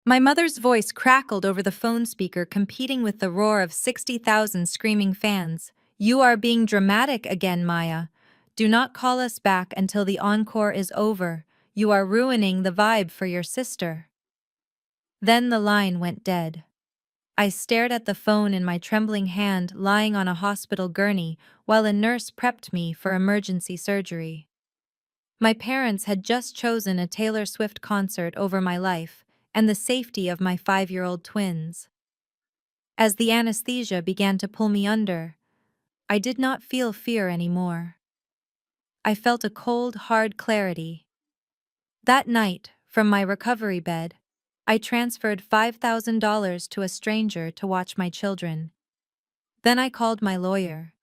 My mother's voice crackled over the phone speaker, competing with the roar of 60,000 screaming fans. "You are being dramatic again, Maya. Do not call us back until the encore is over. You are ruining the vibe for your sister." Then the line went dead. I stared at the phone in my trembling hand, lying on a hospital gurney while a nurse prepped me for emergency surgery. My parents had just chosen a Taylor Swift concert over my life and the safety of my 5-year-old twins. As the anesthesia began to pull me under, I did not feel fear anymore. I felt a cold, hard clarity. That night, from my recovery bed, I transferred $5,000 to a stranger to watch my children. Then I called my lawyer.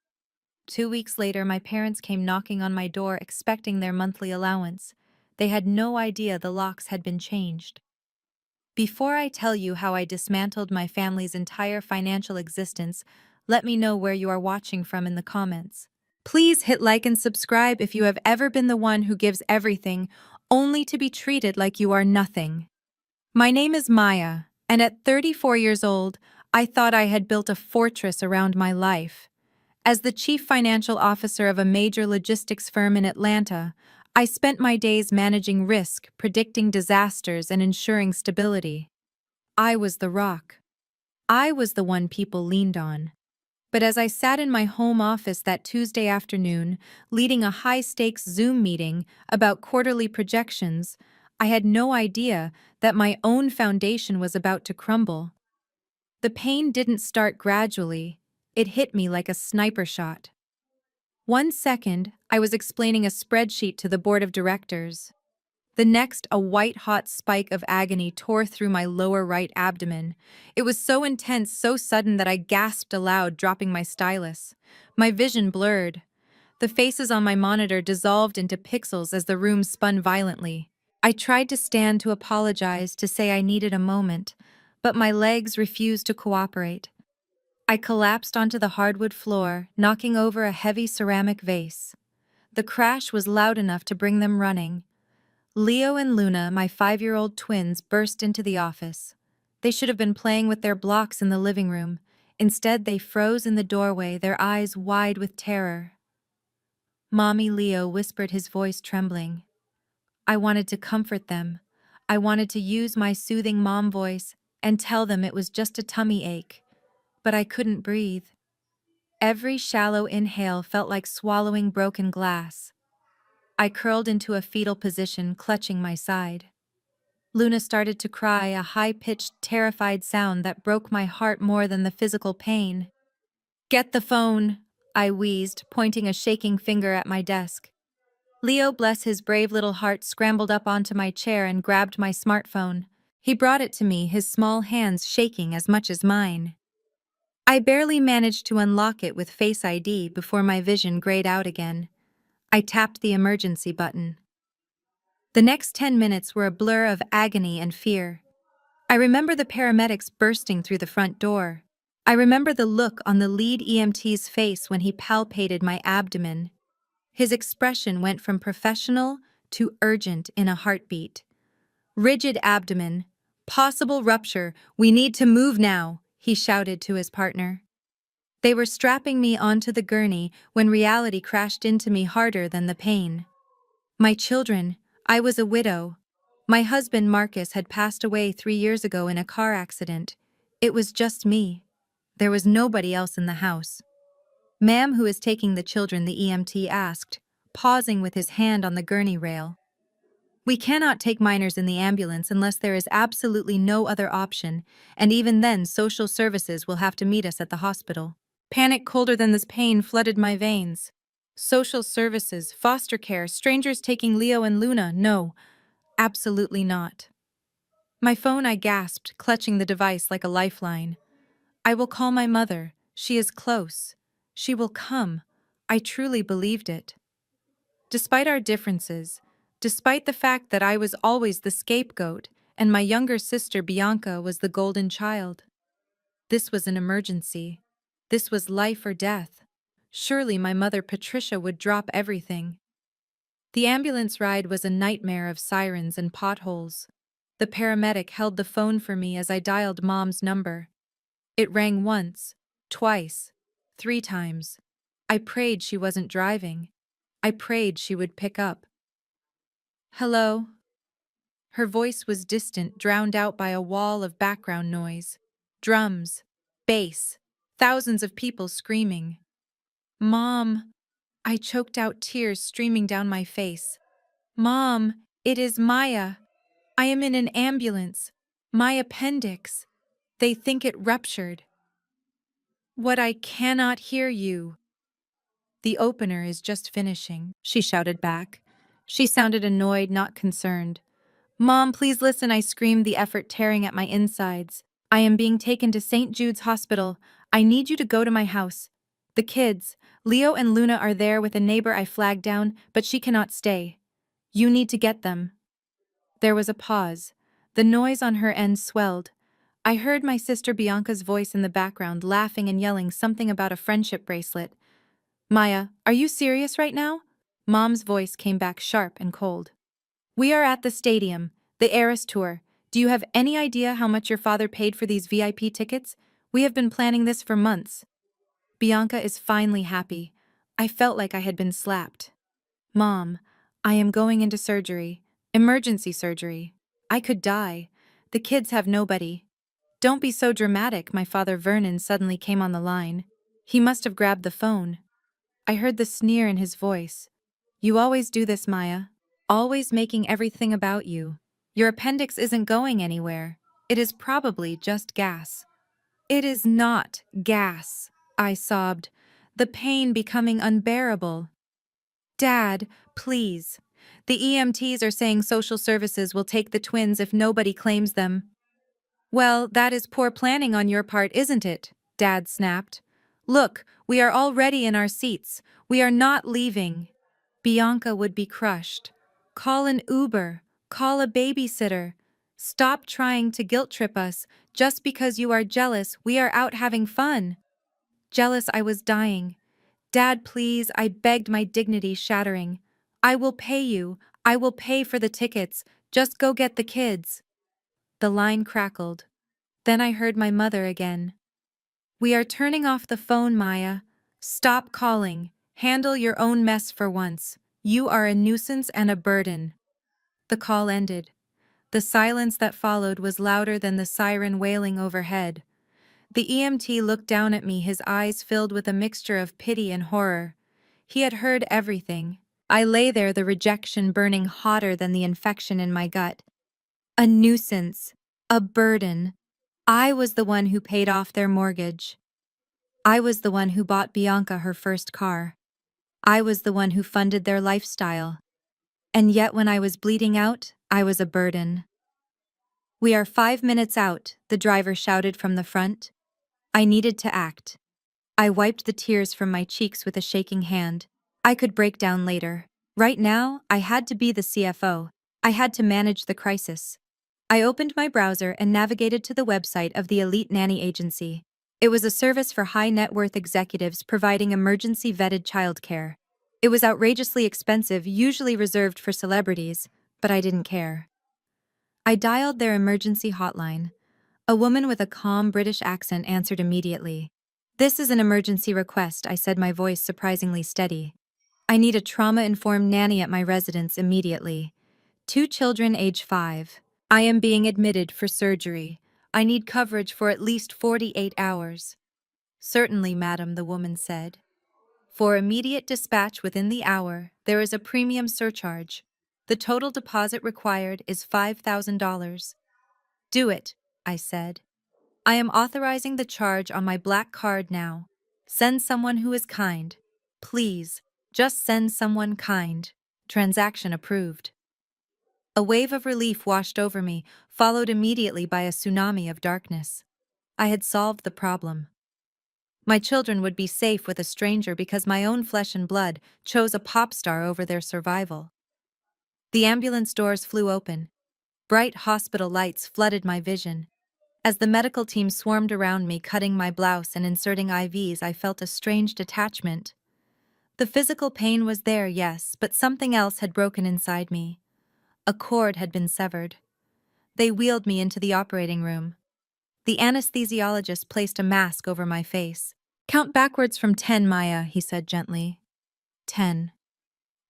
2 weeks later, my parents came knocking on my door expecting their monthly allowance. They had no idea the locks had been changed. Before I tell you how I dismantled my family's entire financial existence, let me know where you are watching from in the comments. Please hit like and subscribe if you have ever been the one who gives everything, only to be treated like you are nothing. My name is Maya, and at 34 years old, I thought I had built a fortress around my life. As the chief financial officer of a major logistics firm in Atlanta, I spent my days managing risk, predicting disasters, and ensuring stability. I was the rock. I was the one people leaned on. But as I sat in my home office that Tuesday afternoon, leading a high-stakes Zoom meeting about quarterly projections, I had no idea that my own foundation was about to crumble. The pain didn't start gradually. It hit me like a sniper shot. 1 second, I was explaining a spreadsheet to the board of directors. The next, a white-hot spike of agony tore through my lower right abdomen. It was so intense, so sudden that I gasped aloud, dropping my stylus. My vision blurred. The faces on my monitor dissolved into pixels as the room spun violently. I tried to stand, to apologize, to say I needed a moment, but my legs refused to cooperate. I collapsed onto the hardwood floor, knocking over a heavy ceramic vase. The crash was loud enough to bring them running. Leo and Luna, my 5-year-old twins, burst into the office. They should have been playing with their blocks in the living room. Instead, they froze in the doorway, their eyes wide with terror. "Mommy," Leo whispered, his voice trembling. I wanted to comfort them. I wanted to use my soothing mom voice and tell them it was just a tummy ache. But I couldn't breathe. Every shallow inhale felt like swallowing broken glass. I curled into a fetal position, clutching my side. Luna started to cry, a high-pitched, terrified sound that broke my heart more than the physical pain. "Get the phone," I wheezed, pointing a shaking finger at my desk. Leo, bless his brave little heart, scrambled up onto my chair and grabbed my smartphone. He brought it to me, his small hands shaking as much as mine. I barely managed to unlock it with Face ID before my vision grayed out again. I tapped the emergency button. The next 10 minutes were a blur of agony and fear. I remember the paramedics bursting through the front door. I remember the look on the lead EMT's face when he palpated my abdomen. His expression went from professional to urgent in a heartbeat. "Rigid abdomen. Possible rupture. We need to move now," he shouted to his partner. They were strapping me onto the gurney when reality crashed into me harder than the pain. My children. I was a widow. My husband Marcus had passed away 3 years ago in a car accident. It was just me. There was nobody else in the house. "Ma'am, who is taking the children?" the EMT asked, pausing with his hand on the gurney rail. "We cannot take minors in the ambulance unless there is absolutely no other option, and even then social services will have to meet us at the hospital." Panic colder than this pain flooded my veins. Social services, foster care, strangers taking Leo and Luna? No, absolutely not. My phone, I gasped, clutching the device like a lifeline. "I will call my mother. She is close. She will come." I truly believed it. Despite our differences, despite the fact that I was always the scapegoat and my younger sister Bianca was the golden child. This was an emergency. This was life or death. Surely my mother Patricia would drop everything. The ambulance ride was a nightmare of sirens and potholes. The paramedic held the phone for me as I dialed Mom's number. It rang once, twice, 3 times. I prayed she wasn't driving. I prayed she would pick up. Hello? Her voice was distant, drowned out by a wall of background noise. Drums, bass, thousands of people screaming. Mom! I choked out, tears streaming down my face. Mom, it is Maya. I am in an ambulance. My appendix. They think it ruptured. What I cannot hear you. The opener is just finishing, she shouted back. She sounded annoyed, not concerned. Mom, please listen, I screamed, the effort tearing at my insides. I am being taken to St. Jude's Hospital. I need you to go to my house. The kids, Leo and Luna, are there with a neighbor I flagged down, but she cannot stay. You need to get them. There was a pause. The noise on her end swelled. I heard my sister Bianca's voice in the background, laughing and yelling something about a friendship bracelet. Maya, are you serious right now? Mom's voice came back sharp and cold. We are at the stadium, the Eras Tour. Do you have any idea how much your father paid for these VIP tickets? We have been planning this for months. Bianca is finally happy. I felt like I had been slapped. Mom, I am going into surgery. Emergency surgery. I could die. The kids have nobody. Don't be so dramatic, my father Vernon suddenly came on the line. He must have grabbed the phone. I heard the sneer in his voice. You always do this, Maya. Always making everything about you. Your appendix isn't going anywhere. It is probably just gas. It is not gas, I sobbed, the pain becoming unbearable. Dad, please. The EMTs are saying social services will take the twins if nobody claims them. Well, that is poor planning on your part, isn't it? Dad snapped. Look, we are already in our seats. We are not leaving. Bianca would be crushed. Call an Uber. Call a babysitter. Stop trying to guilt trip us. Just because you are jealous, we are out having fun. Jealous, I was dying. Dad, please, I begged, my dignity shattering. I will pay you. I will pay for the tickets. Just go get the kids. The line crackled. Then I heard my mother again. We are turning off the phone, Maya. Stop calling. Handle your own mess for once. You are a nuisance and a burden. The call ended. The silence that followed was louder than the siren wailing overhead. The EMT looked down at me, his eyes filled with a mixture of pity and horror. He had heard everything. I lay there, the rejection burning hotter than the infection in my gut. A nuisance. A burden. I was the one who paid off their mortgage. I was the one who bought Bianca her first car. I was the one who funded their lifestyle. And yet when I was bleeding out, I was a burden. We are 5 minutes out, the driver shouted from the front. I needed to act. I wiped the tears from my cheeks with a shaking hand. I could break down later. Right now, I had to be the CFO. I had to manage the crisis. I opened my browser and navigated to the website of the Elite Nanny Agency. It was a service for high-net-worth executives providing emergency-vetted childcare. It was outrageously expensive, usually reserved for celebrities, but I didn't care. I dialed their emergency hotline. A woman with a calm British accent answered immediately. This is an emergency request, I said, my voice surprisingly steady. I need a trauma-informed nanny at my residence immediately. 2 children age 5. I am being admitted for surgery. I need coverage for at least 48 hours. Certainly, madam, the woman said. For immediate dispatch within the hour, there is a premium surcharge. The total deposit required is $5,000. Do it, I said. I am authorizing the charge on my black card now. Send someone who is kind. Please, just send someone kind. Transaction approved. A wave of relief washed over me, followed immediately by a tsunami of darkness. I had solved the problem. My children would be safe with a stranger because my own flesh and blood chose a pop star over their survival. The ambulance doors flew open. Bright hospital lights flooded my vision. As the medical team swarmed around me, cutting my blouse and inserting IVs, I felt a strange detachment. The physical pain was there, yes, but something else had broken inside me. A cord had been severed. They wheeled me into the operating room. The anesthesiologist placed a mask over my face. Count backwards from 10, Maya, he said gently. 10.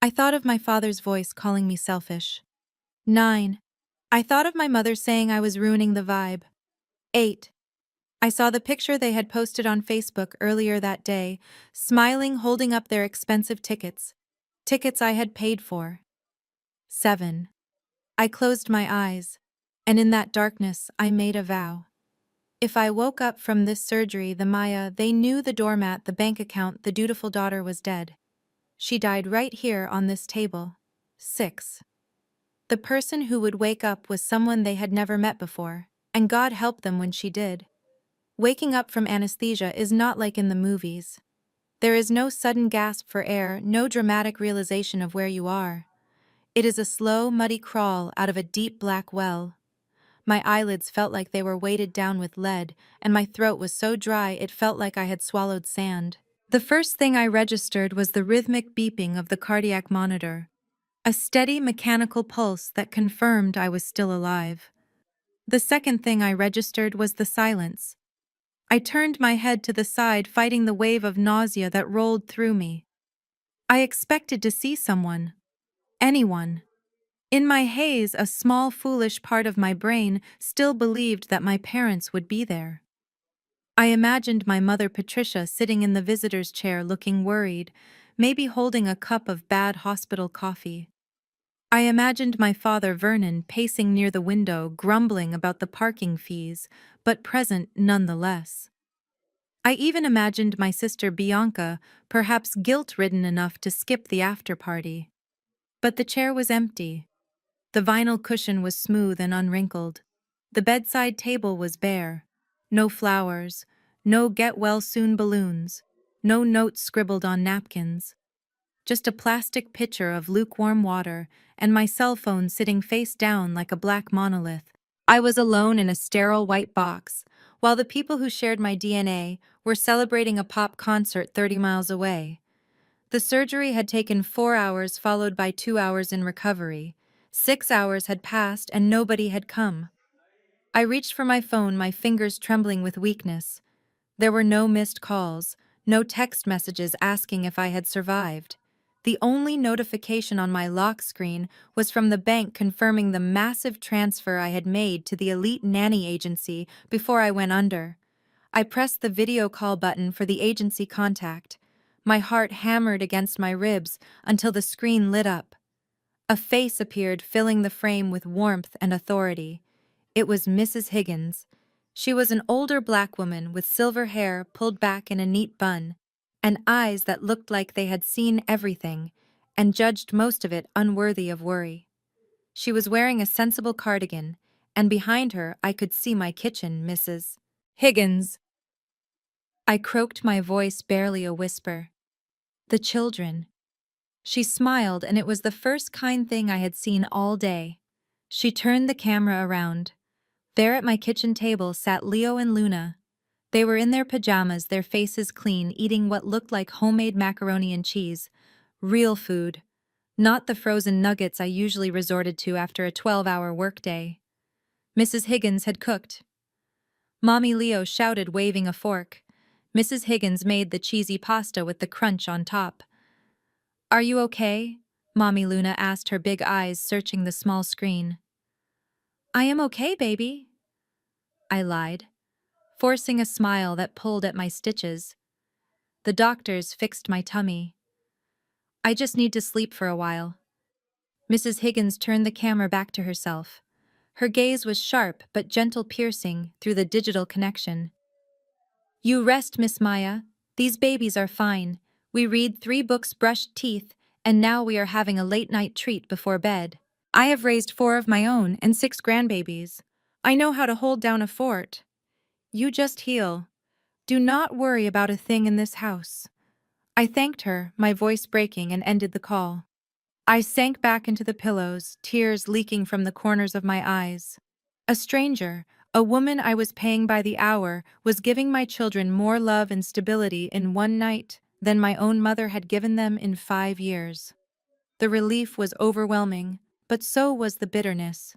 I thought of my father's voice calling me selfish. 9. I thought of my mother saying I was ruining the vibe. 8. I saw the picture they had posted on Facebook earlier that day, smiling, holding up their expensive tickets. Tickets I had paid for. 7. I closed my eyes, and in that darkness I made a vow. If I woke up from this surgery, the Maya they knew, the doormat, the bank account, the dutiful daughter, was dead. She died right here on this table. 6. The person who would wake up was someone they had never met before, and God help them when she did. Waking up from anesthesia is not like in the movies. There is no sudden gasp for air, no dramatic realization of where you are. It is a slow, muddy crawl out of a deep black well. My eyelids felt like they were weighted down with lead, and my throat was so dry it felt like I had swallowed sand. The first thing I registered was the rhythmic beeping of the cardiac monitor, a steady mechanical pulse that confirmed I was still alive. The second thing I registered was the silence. I turned my head to the side, fighting the wave of nausea that rolled through me. I expected to see someone. Anyone. In my haze, a small, foolish part of my brain still believed that my parents would be there. I imagined my mother Patricia sitting in the visitor's chair looking worried, maybe holding a cup of bad hospital coffee. I imagined my father Vernon pacing near the window, grumbling about the parking fees, but present nonetheless. I even imagined my sister Bianca, perhaps guilt-ridden enough to skip the after-party. But the chair was empty. The vinyl cushion was smooth and unwrinkled. The bedside table was bare. No flowers, no get-well-soon balloons, no notes scribbled on napkins. Just a plastic pitcher of lukewarm water and my cell phone sitting face down like a black monolith. I was alone in a sterile white box, while the people who shared my DNA were celebrating a pop concert 30 miles away. The surgery had taken 4 hours, followed by 2 hours in recovery. 6 hours had passed and nobody had come. I reached for my phone, my fingers trembling with weakness. There were no missed calls, no text messages asking if I had survived. The only notification on my lock screen was from the bank confirming the massive transfer I had made to the elite nanny agency before I went under. I pressed the video call button for the agency contact. My heart hammered against my ribs until the screen lit up. A face appeared, filling the frame with warmth and authority. It was Mrs. Higgins. She was an older black woman with silver hair pulled back in a neat bun, and eyes that looked like they had seen everything and judged most of it unworthy of worry. She was wearing a sensible cardigan, and behind her I could see my kitchen, Mrs. Higgins. I croaked, my voice barely a whisper. The children. She smiled, and it was the first kind thing I had seen all day. She turned the camera around. There at my kitchen table sat Leo and Luna. They were in their pajamas, their faces clean, eating what looked like homemade macaroni and cheese. Real food. Not the frozen nuggets I usually resorted to after a 12-hour workday. Mrs. Higgins had cooked. Mommy, Leo shouted, waving a fork. Mrs. Higgins made the cheesy pasta with the crunch on top. "Are you okay?" Mommy Luna asked, her big eyes searching the small screen. "I am okay, baby," I lied, forcing a smile that pulled at my stitches. The doctors fixed my tummy. "I just need to sleep for a while." Mrs. Higgins turned the camera back to herself. Her gaze was sharp but gentle, piercing through the digital connection. "You rest, Miss Maya. These babies are fine. We read 3 books, brushed teeth, and now we are having a late-night treat before bed. I have raised 4 of my own and 6 grandbabies. I know how to hold down a fort. You just heal. Do not worry about a thing in this house." I thanked her, my voice breaking, and ended the call. I sank back into the pillows, tears leaking from the corners of my eyes. A stranger, a woman I was paying by the hour, was giving my children more love and stability in one night than my own mother had given them in 5 years. The relief was overwhelming, but so was the bitterness.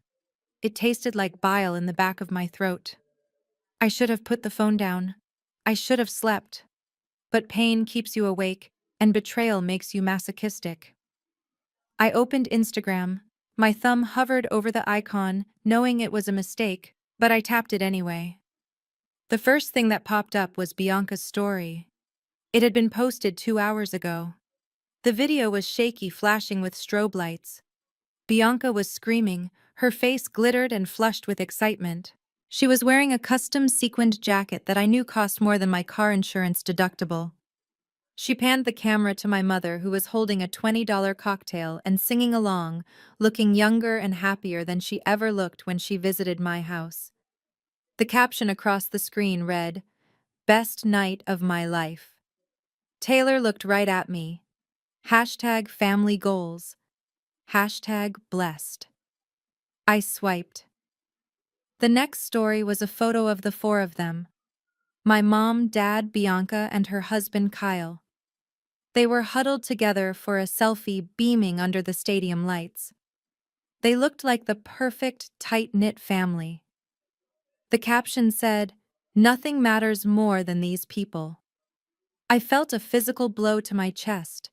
It tasted like bile in the back of my throat. I should have put the phone down. I should have slept. But pain keeps you awake, and betrayal makes you masochistic. I opened Instagram. My thumb hovered over the icon, knowing it was a mistake, but I tapped it anyway. The first thing that popped up was Bianca's story. It had been posted 2 hours ago. The video was shaky, flashing with strobe lights. Bianca was screaming, her face glittered and flushed with excitement. She was wearing a custom sequined jacket that I knew cost more than my car insurance deductible. She panned the camera to my mother, who was holding a $20 cocktail and singing along, looking younger and happier than she ever looked when she visited my house. The caption across the screen read, "Best night of my life." Taylor looked right at me. Hashtag family goals. Hashtag blessed. I swiped. The next story was a photo of the four of them. My mom, dad, Bianca, and her husband Kyle. They were huddled together for a selfie, beaming under the stadium lights. They looked like the perfect, tight-knit family. The caption said, "Nothing matters more than these people." I felt a physical blow to my chest.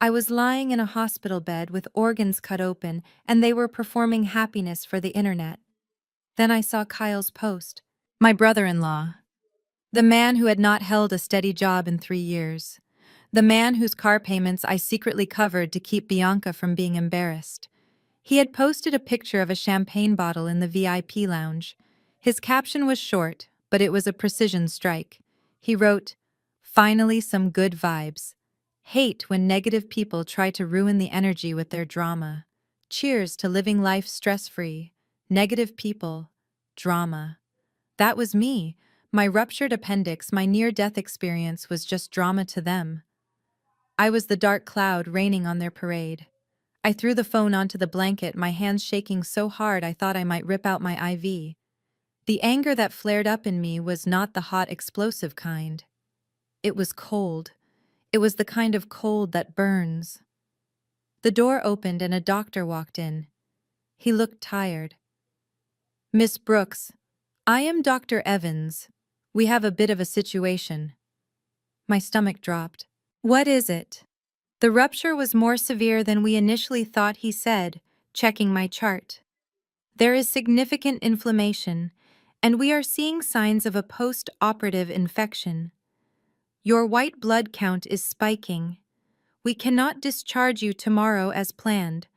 I was lying in a hospital bed with organs cut open, and they were performing happiness for the internet. Then I saw Kyle's post. My brother-in-law. The man who had not held a steady job in 3 years. The man whose car payments I secretly covered to keep Bianca from being embarrassed. He had posted a picture of a champagne bottle in the VIP lounge. His caption was short, but it was a precision strike. He wrote, "Finally some good vibes. Hate when negative people try to ruin the energy with their drama. Cheers to living life stress-free. Negative people. Drama." That was me. My ruptured appendix, my near-death experience was just drama to them. I was the dark cloud raining on their parade. I threw the phone onto the blanket, my hands shaking so hard I thought I might rip out my IV. The anger that flared up in me was not the hot, explosive kind. It was cold. It was the kind of cold that burns. The door opened and a doctor walked in. He looked tired. "Miss Brooks, I am Dr. Evans. We have a bit of a situation." My stomach dropped. "What is it?" "The rupture was more severe than we initially thought," he said, checking my chart. "There is significant inflammation, and we are seeing signs of a post-operative infection. Your white blood count is spiking. We cannot discharge you tomorrow as planned.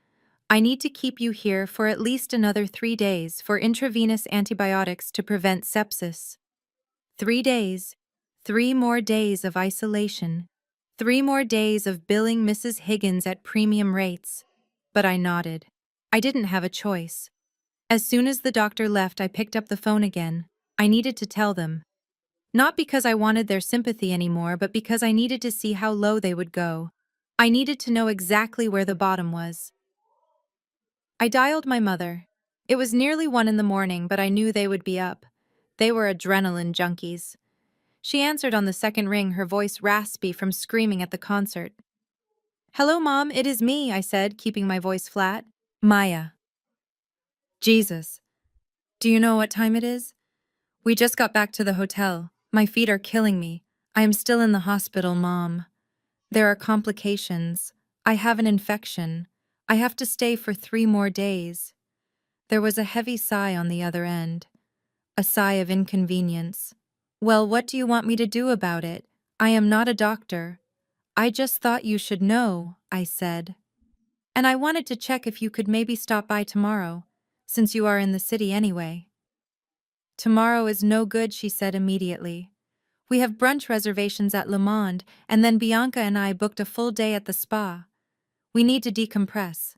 I need to keep you here for at least another 3 days for intravenous antibiotics to prevent sepsis." 3 days. 3 more days of isolation. 3 more days of billing Mrs. Higgins at premium rates. But I nodded. I didn't have a choice. As soon as the doctor left, I picked up the phone again. I needed to tell them. Not because I wanted their sympathy anymore, but because I needed to see how low they would go. I needed to know exactly where the bottom was. I dialed my mother. It was nearly 1 in the morning, but I knew they would be up. They were adrenaline junkies. She answered on the second ring, her voice raspy from screaming at the concert. "Hello, Mom, it is me," I said, keeping my voice flat. "Maya." "Jesus. Do you know what time it is?" "We just got back to the hotel. My feet are killing me. I am still in the hospital, Mom. There are complications. I have an infection. I have to stay for 3 more days." There was a heavy sigh on the other end. A sigh of inconvenience. "Well, what do you want me to do about it? I am not a doctor." "I just thought you should know," I said. "And I wanted to check if you could maybe stop by tomorrow, since you are in the city anyway." "Tomorrow is no good," she said immediately. "We have brunch reservations at Le Monde, and then Bianca and I booked a full day at the spa. We need to decompress."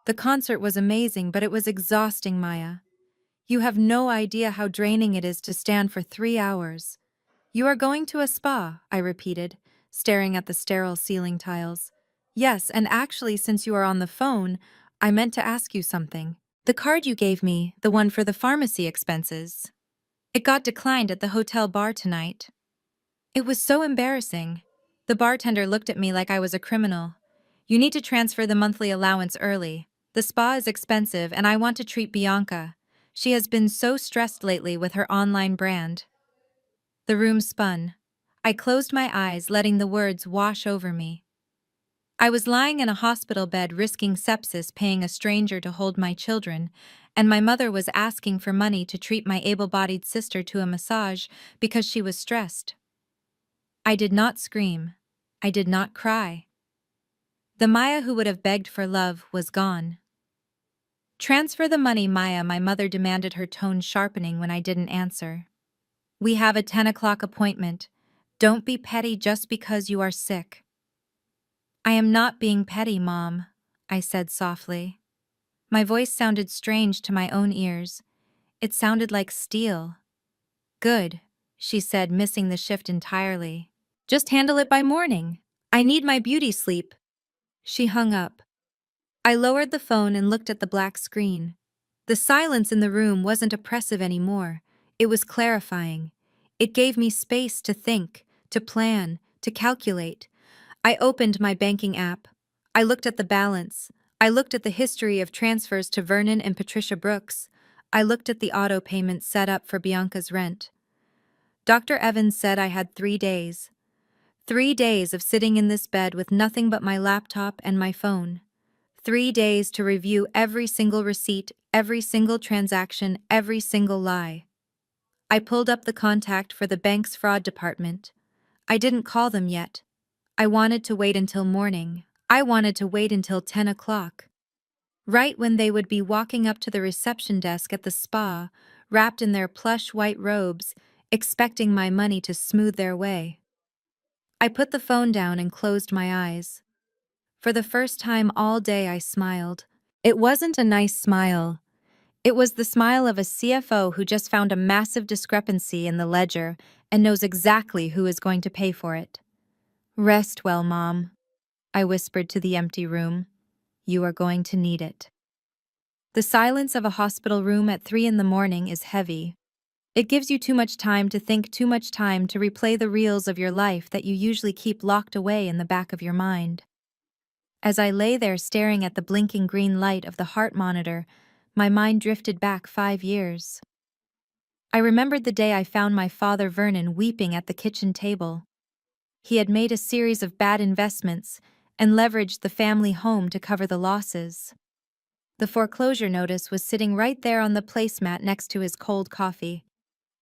The concert was amazing, but it was exhausting, Maya. You have no idea how draining it is to stand for 3 hours. "You are going to a spa," I repeated, staring at the sterile ceiling tiles. "Yes, and actually, since you are on the phone, I meant to ask you something. The card you gave me, the one for the pharmacy expenses. It got declined at the hotel bar tonight." It was so embarrassing. The bartender looked at me like I was a criminal. "You need to transfer the monthly allowance early." The spa is expensive and I want to treat Bianca. She has been so stressed lately with her online brand. The room spun. I closed my eyes, letting the words wash over me. I was lying in a hospital bed risking sepsis, paying a stranger to hold my children, and my mother was asking for money to treat my able-bodied sister to a massage because she was stressed. I did not scream. I did not cry. The Maya who would have begged for love was gone. "Transfer the money, Maya," my mother demanded, her tone sharpening when I didn't answer. "We have a 10 o'clock appointment. Don't be petty just because you are sick." "I am not being petty, Mom," I said softly. My voice sounded strange to my own ears. It sounded like steel. "Good," she said, missing the shift entirely. "Just handle it by morning. I need my beauty sleep." She hung up. I lowered the phone and looked at the black screen. The silence in the room wasn't oppressive anymore. It was clarifying. It gave me space to think, to plan, to calculate. I opened my banking app. I looked at the balance. I looked at the history of transfers to Vernon and Patricia Brooks. I looked at the auto payments set up for Bianca's rent. Dr. Evans said I had 3 days. 3 days of sitting in this bed with nothing but my laptop and my phone. 3 days to review every single receipt, every single transaction, every single lie. I pulled up the contact for the bank's fraud department. I didn't call them yet. I wanted to wait until morning. I wanted to wait until 10 o'clock. Right when they would be walking up to the reception desk at the spa, wrapped in their plush white robes, expecting my money to smooth their way. I put the phone down and closed my eyes. For the first time all day I smiled. It wasn't a nice smile. It was the smile of a CFO who just found a massive discrepancy in the ledger and knows exactly who is going to pay for it. "Rest well, Mom," I whispered to the empty room. "You are going to need it." The silence of a hospital room at 3 in the morning is heavy. It gives you too much time to think, too much time to replay the reels of your life that you usually keep locked away in the back of your mind. As I lay there staring at the blinking green light of the heart monitor, my mind drifted back 5 years. I remembered the day I found my father Vernon weeping at the kitchen table. He had made a series of bad investments and leveraged the family home to cover the losses. The foreclosure notice was sitting right there on the placemat next to his cold coffee.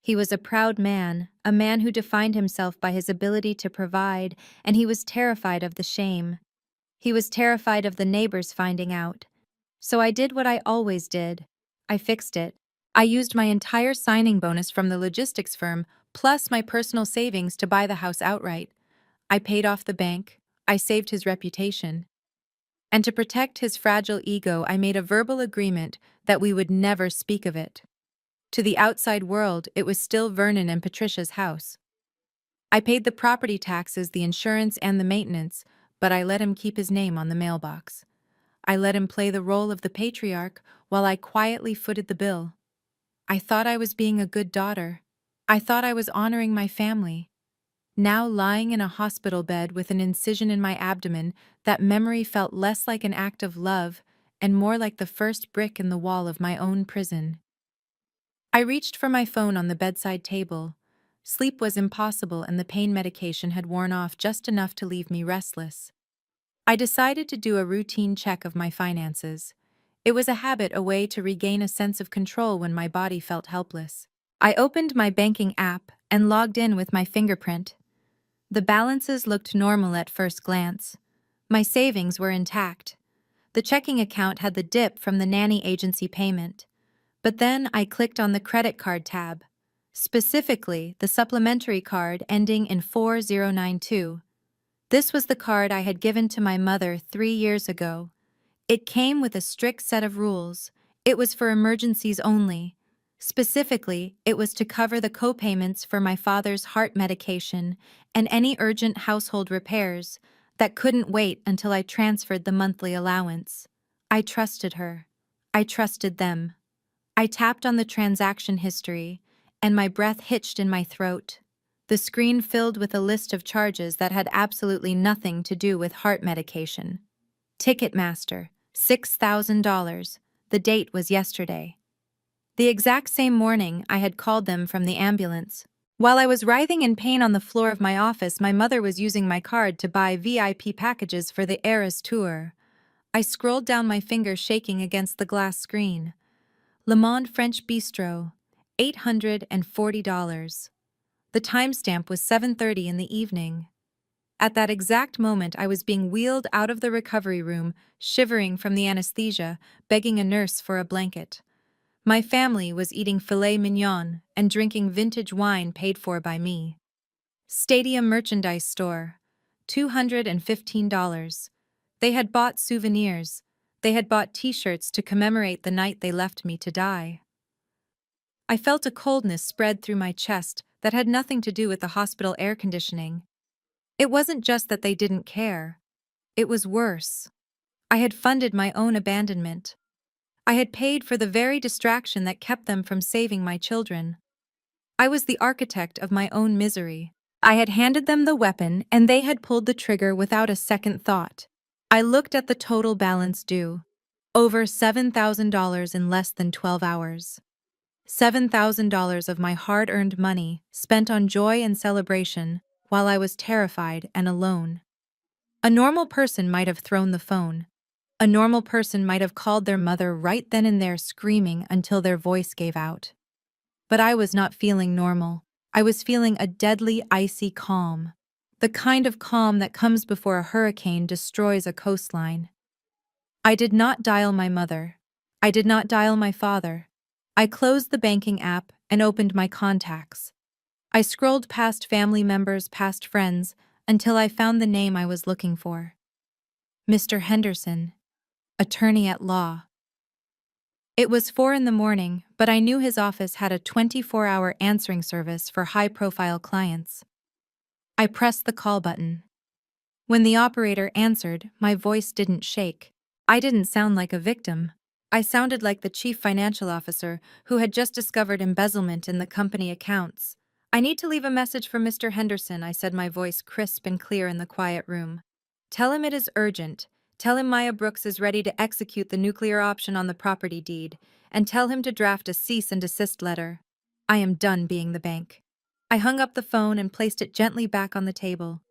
He was a proud man, a man who defined himself by his ability to provide, and he was terrified of the shame. He was terrified of the neighbors finding out. So I did what I always did. I fixed it. I used my entire signing bonus from the logistics firm, plus my personal savings, to buy the house outright. I paid off the bank. I saved his reputation. And to protect his fragile ego, I made a verbal agreement that we would never speak of it. To the outside world, it was still Vernon and Patricia's house. I paid the property taxes, the insurance, and the maintenance, but I let him keep his name on the mailbox. I let him play the role of the patriarch while I quietly footed the bill. I thought I was being a good daughter. I thought I was honoring my family. Now, lying in a hospital bed with an incision in my abdomen, that memory felt less like an act of love and more like the first brick in the wall of my own prison. I reached for my phone on the bedside table. Sleep was impossible and the pain medication had worn off just enough to leave me restless. I decided to do a routine check of my finances. It was a habit, a way to regain a sense of control when my body felt helpless. I opened my banking app and logged in with my fingerprint. The balances looked normal at first glance. My savings were intact. The checking account had the dip from the nanny agency payment. But then I clicked on the credit card tab, specifically the supplementary card ending in 4092. This was the card I had given to my mother 3 years ago. It came with a strict set of rules. It was for emergencies only. Specifically, it was to cover the co-payments for my father's heart medication and any urgent household repairs that couldn't wait until I transferred the monthly allowance. I trusted her. I trusted them. I tapped on the transaction history, and my breath hitched in my throat. The screen filled with a list of charges that had absolutely nothing to do with heart medication. Ticketmaster, $6,000. The date was yesterday. The exact same morning I had called them from the ambulance. While I was writhing in pain on the floor of my office, my mother was using my card to buy VIP packages for the Eras tour. I scrolled down, my fingers shaking against the glass screen. Le Monde French Bistro, $840. The timestamp was 7:30 in the evening. At that exact moment, I was being wheeled out of the recovery room, shivering from the anesthesia, begging a nurse for a blanket. My family was eating filet mignon and drinking vintage wine paid for by me. Stadium Merchandise Store, $215. They had bought souvenirs. They had bought t-shirts to commemorate the night they left me to die. I felt a coldness spread through my chest that had nothing to do with the hospital air conditioning. It wasn't just that they didn't care. It was worse. I had funded my own abandonment. I had paid for the very distraction that kept them from saving my children. I was the architect of my own misery. I had handed them the weapon, and they had pulled the trigger without a second thought. I looked at the total balance due. Over $7,000 in less than 12 hours. $7,000 of my hard-earned money spent on joy and celebration while I was terrified and alone. A normal person might have thrown the phone. A normal person might have called their mother right then and there, screaming until their voice gave out. But I was not feeling normal. I was feeling a deadly, icy calm. The kind of calm that comes before a hurricane destroys a coastline. I did not dial my mother. I did not dial my father. I closed the banking app and opened my contacts. I scrolled past family members, past friends, until I found the name I was looking for. Mr. Henderson, attorney at law. It was 4 in the morning, but I knew his office had a 24-hour answering service for high-profile clients. I pressed the call button. When the operator answered, my voice didn't shake. I didn't sound like a victim. I sounded like the chief financial officer who had just discovered embezzlement in the company accounts. "I need to leave a message for Mr. Henderson," I said, my voice crisp and clear in the quiet room. "Tell him it is urgent. Tell him Maya Brooks is ready to execute the nuclear option on the property deed, and tell him to draft a cease and desist letter. I am done being the bank." I hung up the phone and placed it gently back on the table.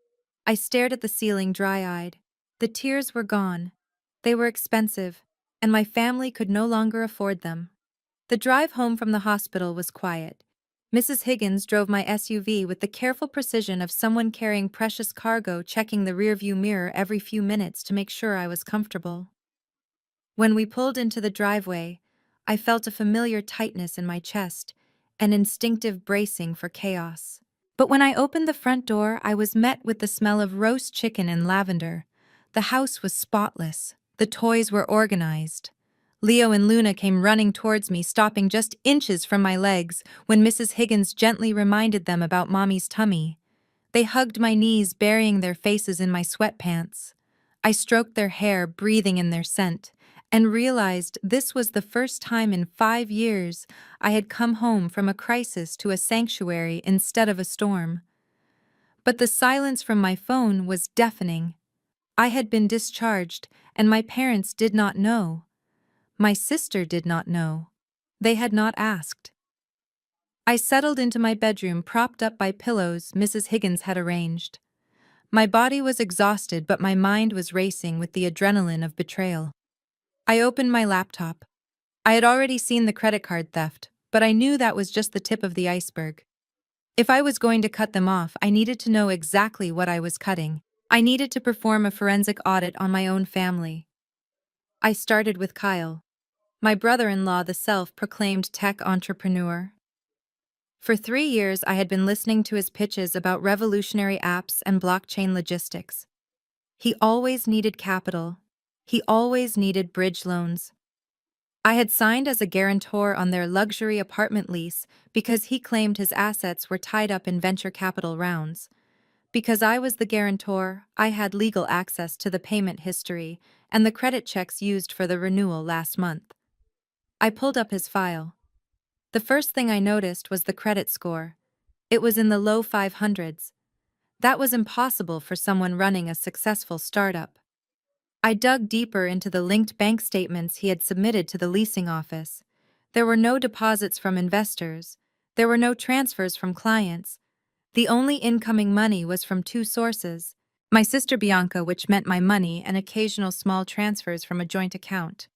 I stared at the ceiling, dry-eyed. The tears were gone. They were expensive, and my family could no longer afford them. The drive home from the hospital was quiet. Mrs. Higgins drove my SUV with the careful precision of someone carrying precious cargo, checking the rearview mirror every few minutes to make sure I was comfortable. When we pulled into the driveway, I felt a familiar tightness in my chest, an instinctive bracing for chaos. But when I opened the front door, I was met with the smell of roast chicken and lavender. The house was spotless. The toys were organized. Leo and Luna came running towards me, stopping just inches from my legs when Mrs. Higgins gently reminded them about Mommy's tummy. They hugged my knees, burying their faces in my sweatpants. I stroked their hair, breathing in their scent, and realized this was the first time in 5 years I had come home from a crisis to a sanctuary instead of a storm. But the silence from my phone was deafening. I had been discharged, and my parents did not know. My sister did not know. They had not asked. I settled into my bedroom, propped up by pillows Mrs. Higgins had arranged. My body was exhausted, but my mind was racing with the adrenaline of betrayal. I opened my laptop. I had already seen the credit card theft, but I knew that was just the tip of the iceberg. If I was going to cut them off, I needed to know exactly what I was cutting. I needed to perform a forensic audit on my own family. I started with Kyle, my brother-in-law, the self-proclaimed tech entrepreneur. For 3 years, I had been listening to his pitches about revolutionary apps and blockchain logistics. He always needed capital. He always needed bridge loans. I had signed as a guarantor on their luxury apartment lease because he claimed his assets were tied up in venture capital rounds. Because I was the guarantor, I had legal access to the payment history and the credit checks used for the renewal last month. I pulled up his file. The first thing I noticed was the credit score. It was in the low 500s. That was impossible for someone running a successful startup. I dug deeper into the linked bank statements he had submitted to the leasing office. There were no deposits from investors. There were no transfers from clients. The only incoming money was from two sources: my sister Bianca, which meant my money, and occasional small transfers from a joint account.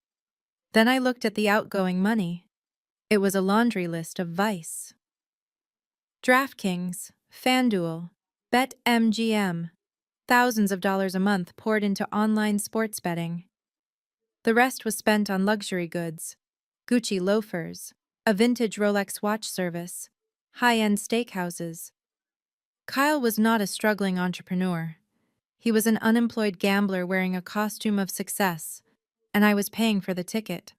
Then I looked at the outgoing money. It was a laundry list of vice. DraftKings, FanDuel, BetMGM. Thousands of dollars a month poured into online sports betting. The rest was spent on luxury goods: Gucci loafers, a vintage Rolex watch service, high-end steakhouses. Kyle was not a struggling entrepreneur. He was an unemployed gambler wearing a costume of success, and I was paying for the ticket.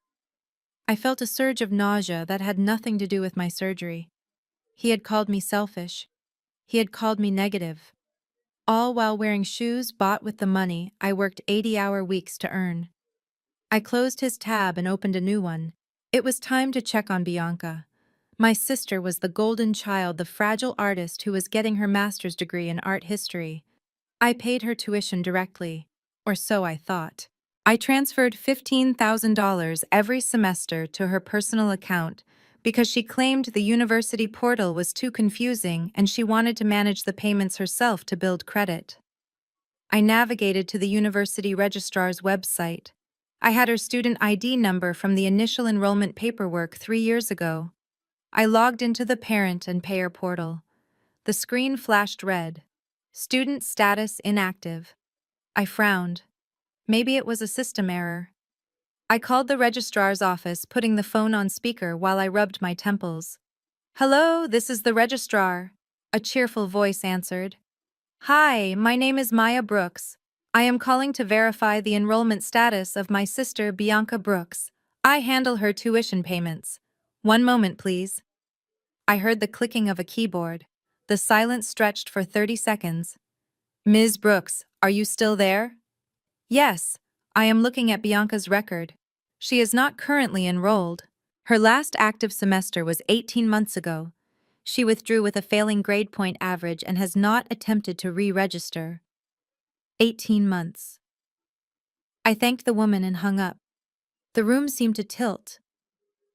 I felt a surge of nausea that had nothing to do with my surgery. He had called me selfish. He had called me negative. All while wearing shoes bought with the money I worked 80-hour weeks to earn. I closed his tab and opened a new one. It was time to check on Bianca. My sister was the golden child, the fragile artist who was getting her master's degree in art history. I paid her tuition directly, or so I thought. I transferred $15,000 every semester to her personal account because she claimed the university portal was too confusing and she wanted to manage the payments herself to build credit. I navigated to the university registrar's website. I had her student ID number from the initial enrollment paperwork 3 years ago. I logged into the parent and payer portal. The screen flashed red. Student status inactive. I frowned. Maybe it was a system error. I called the registrar's office, putting the phone on speaker while I rubbed my temples. "Hello, this is the registrar," a cheerful voice answered. "Hi, my name is Maya Brooks. I am calling to verify the enrollment status of my sister Bianca Brooks. I handle her tuition payments. One moment, please." I heard the clicking of a keyboard. The silence stretched for 30 seconds. "Ms. Brooks, are you still there?" "Yes, I am looking at Bianca's record. She is not currently enrolled. Her last active semester was 18 months ago. She withdrew with a failing grade point average and has not attempted to re-register." 18 months. I thanked the woman and hung up. The room seemed to tilt.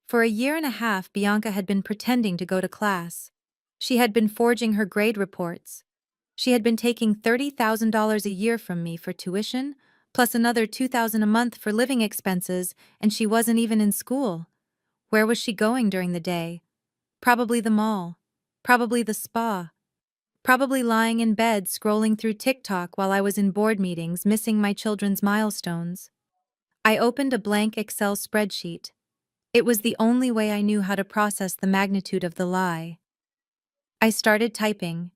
For a year and a half, Bianca had been pretending to go to class. She had been forging her grade reports. She had been taking $30,000 a year from me for tuition, plus another $2,000 a month for living expenses, and she wasn't even in school. Where was she going during the day? Probably the mall. Probably the spa. Probably lying in bed scrolling through TikTok while I was in board meetings, missing my children's milestones. I opened a blank Excel spreadsheet. It was the only way I knew how to process the magnitude of the lie. I started typing.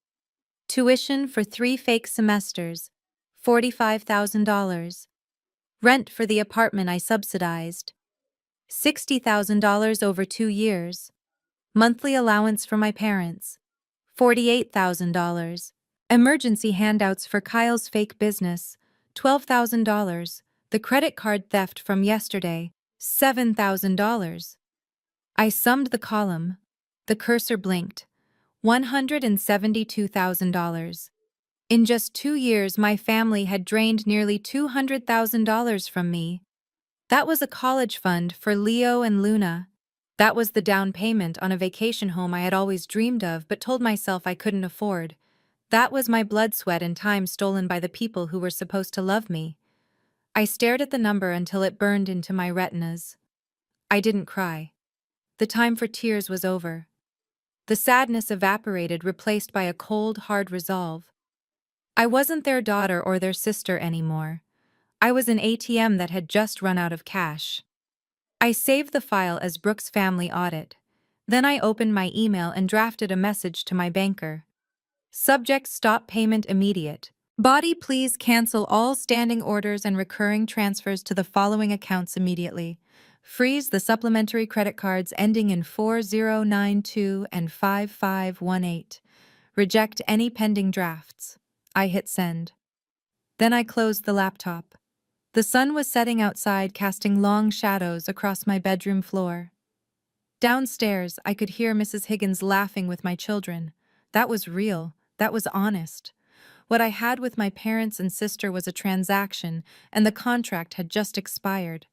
Tuition for 3 fake semesters, $45,000. Rent for the apartment I subsidized, $60,000 over 2 years. Monthly allowance for my parents, $48,000. Emergency handouts for Kyle's fake business, $12,000. The credit card theft from yesterday, $7,000. I summed the column. The cursor blinked. $172,000. In just 2 years, my family had drained nearly $200,000 from me. That was a college fund for Leo and Luna. That was the down payment on a vacation home I had always dreamed of but told myself I couldn't afford. That was my blood, sweat, and time stolen by the people who were supposed to love me. I stared at the number until it burned into my retinas. I didn't cry. The time for tears was over. The sadness evaporated, replaced by a cold, hard resolve. I wasn't their daughter or their sister anymore. I was an ATM that had just run out of cash. I saved the file as Brooks Family Audit. Then I opened my email and drafted a message to my banker. Subject: stop payment immediate. Body: please cancel all standing orders and recurring transfers to the following accounts immediately. Freeze the supplementary credit cards ending in 4092 and 5518. Reject any pending drafts. I hit send. Then I closed the laptop. The sun was setting outside, casting long shadows across my bedroom floor. Downstairs, I could hear Mrs. Higgins laughing with my children. That was real. That was honest. What I had with my parents and sister was a transaction, and the contract had just expired.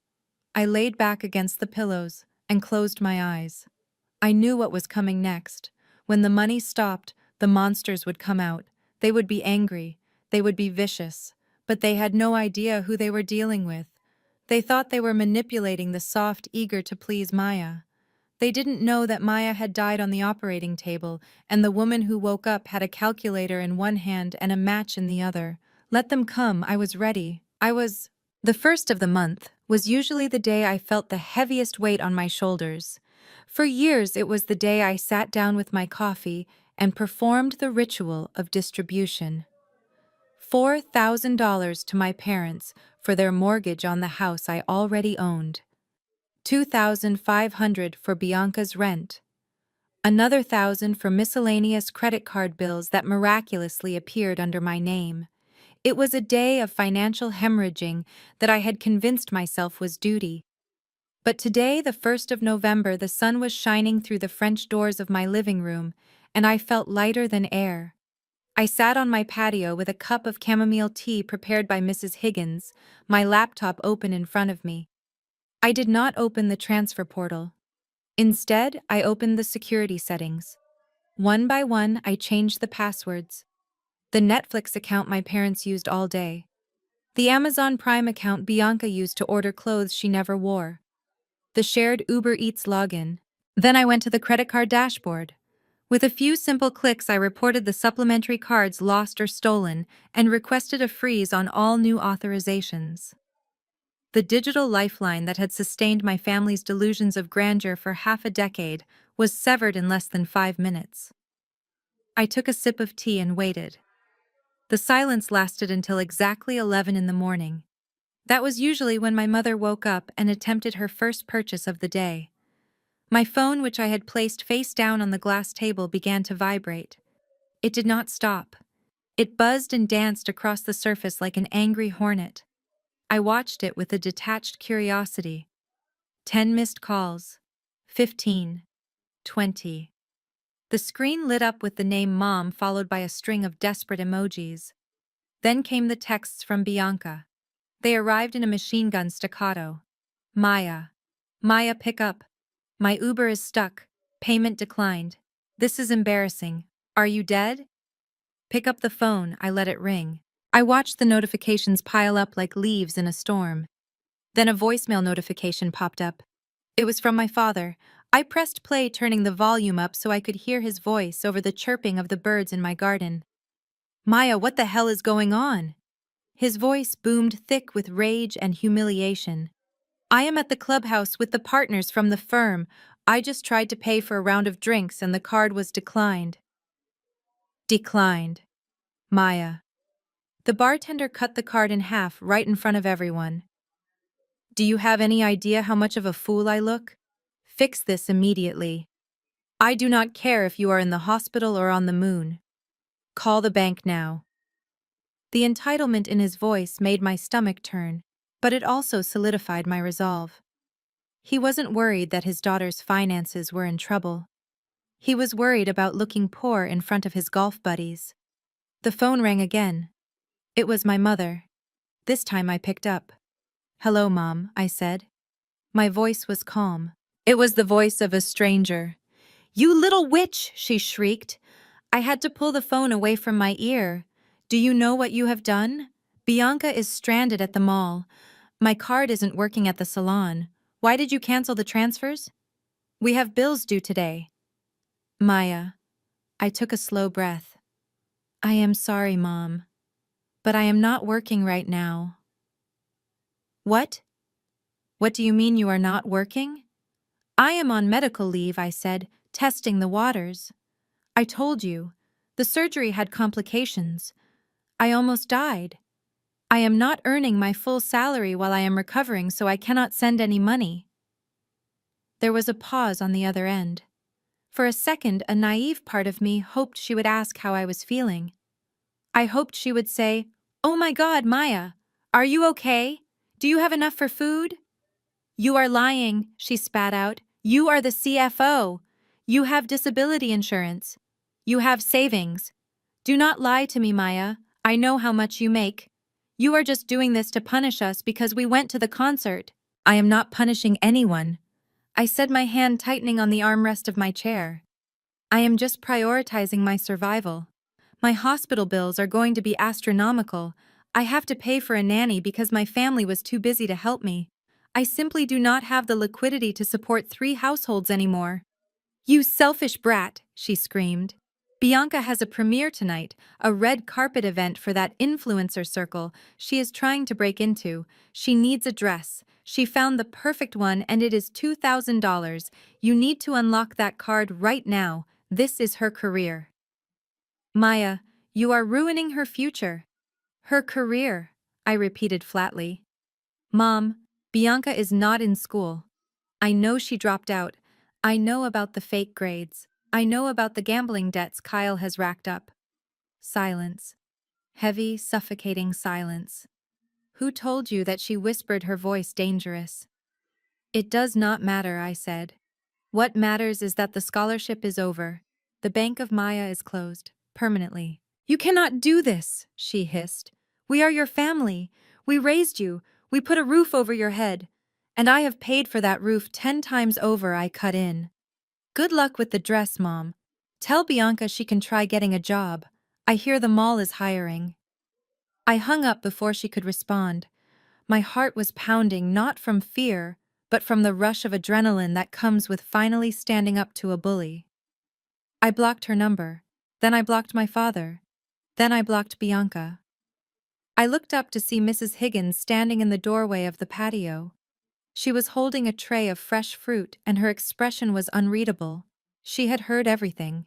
I laid back against the pillows and closed my eyes. I knew what was coming next. When the money stopped, the monsters would come out. They would be angry. They would be vicious. But they had no idea who they were dealing with. They thought they were manipulating the soft, eager to please Maya. They didn't know that Maya had died on the operating table, and the woman who woke up had a calculator in one hand and a match in the other. Let them come, I was ready. The first of the month was usually the day I felt the heaviest weight on my shoulders. For years, it was the day I sat down with my coffee and performed the ritual of distribution. $4,000 to my parents for their mortgage on the house I already owned. 2,500 for Bianca's rent. Another 1,000 for miscellaneous credit card bills that miraculously appeared under my name. It was a day of financial hemorrhaging that I had convinced myself was duty. But today, the 1st of November, the sun was shining through the French doors of my living room, and I felt lighter than air. I sat on my patio with a cup of chamomile tea prepared by Mrs. Higgins, my laptop open in front of me. I did not open the transfer portal. Instead, I opened the security settings. One by one, I changed the passwords. The Netflix account my parents used all day. The Amazon Prime account Bianca used to order clothes she never wore. The shared Uber Eats login. Then I went to the credit card dashboard. With a few simple clicks, I reported the supplementary cards lost or stolen and requested a freeze on all new authorizations. The digital lifeline that had sustained my family's delusions of grandeur for half a decade was severed in less than 5 minutes. I took a sip of tea and waited. The silence lasted until exactly 11 in the morning. That was usually when my mother woke up and attempted her first purchase of the day. My phone, which I had placed face down on the glass table, began to vibrate. It did not stop. It buzzed and danced across the surface like an angry hornet. I watched it with a detached curiosity. 10 missed calls. 15. 20. The screen lit up with the name Mom followed by a string of desperate emojis. Then came the texts from Bianca. They arrived in a machine gun staccato. Maya. Maya, pick up. My Uber is stuck. Payment declined. This is embarrassing. Are you dead? Pick up the phone, I let it ring. I watched the notifications pile up like leaves in a storm. Then a voicemail notification popped up. It was from my father. I pressed play, turning the volume up so I could hear his voice over the chirping of the birds in my garden. Maya, what the hell is going on? His voice boomed thick with rage and humiliation. I am at the clubhouse with the partners from the firm. I just tried to pay for a round of drinks and the card was declined. Declined. Maya. The bartender cut the card in half right in front of everyone. Do you have any idea how much of a fool I look? Fix this immediately. I do not care if you are in the hospital or on the moon. Call the bank now. The entitlement in his voice made my stomach turn, but it also solidified my resolve. He wasn't worried that his daughter's finances were in trouble. He was worried about looking poor in front of his golf buddies. The phone rang again. It was my mother. This time I picked up. Hello, Mom, I said. My voice was calm. It was the voice of a stranger. You little witch, she shrieked. I had to pull the phone away from my ear. Do you know what you have done? Bianca is stranded at the mall. My card isn't working at the salon. Why did you cancel the transfers? We have bills due today. Maya. I took a slow breath. I am sorry, Mom. But I am not working right now. What? What do you mean you are not working? I am on medical leave, I said, testing the waters. I told you. The surgery had complications. I almost died. I am not earning my full salary while I am recovering, so I cannot send any money. There was a pause on the other end. For a second, a naive part of me hoped she would ask how I was feeling. I hoped she would say, "Oh my God, Maya, are you okay? Do you have enough for food?" You are lying, she spat out. You are the CFO. You have disability insurance. You have savings. Do not lie to me, Maya. I know how much you make. You are just doing this to punish us because we went to the concert. I am not punishing anyone. I said, my hand tightening on the armrest of my chair. I am just prioritizing my survival. My hospital bills are going to be astronomical. I have to pay for a nanny because my family was too busy to help me. I simply do not have the liquidity to support 3 households anymore. You selfish brat, she screamed. Bianca has a premiere tonight, a red carpet event for that influencer circle she is trying to break into. She needs a dress. She found the perfect one and it is $2,000. You need to unlock that card right now. This is her career. Maya, you are ruining her future. Her career, I repeated flatly. Mom, Bianca is not in school. I know she dropped out. I know about the fake grades. I know about the gambling debts Kyle has racked up. Silence. Heavy, suffocating silence. Who told you that she whispered, her voice dangerous? It does not matter, I said. What matters is that the scholarship is over. The Bank of Maya is closed, permanently. You cannot do this, she hissed. We are your family. We raised you. We put a roof over your head. And I have paid for that roof 10 times over, I cut in. Good luck with the dress, Mom. Tell Bianca she can try getting a job. I hear the mall is hiring. I hung up before she could respond. My heart was pounding not from fear, but from the rush of adrenaline that comes with finally standing up to a bully. I blocked her number. Then I blocked my father. Then I blocked Bianca. I looked up to see Mrs. Higgins standing in the doorway of the patio. She was holding a tray of fresh fruit and her expression was unreadable. She had heard everything.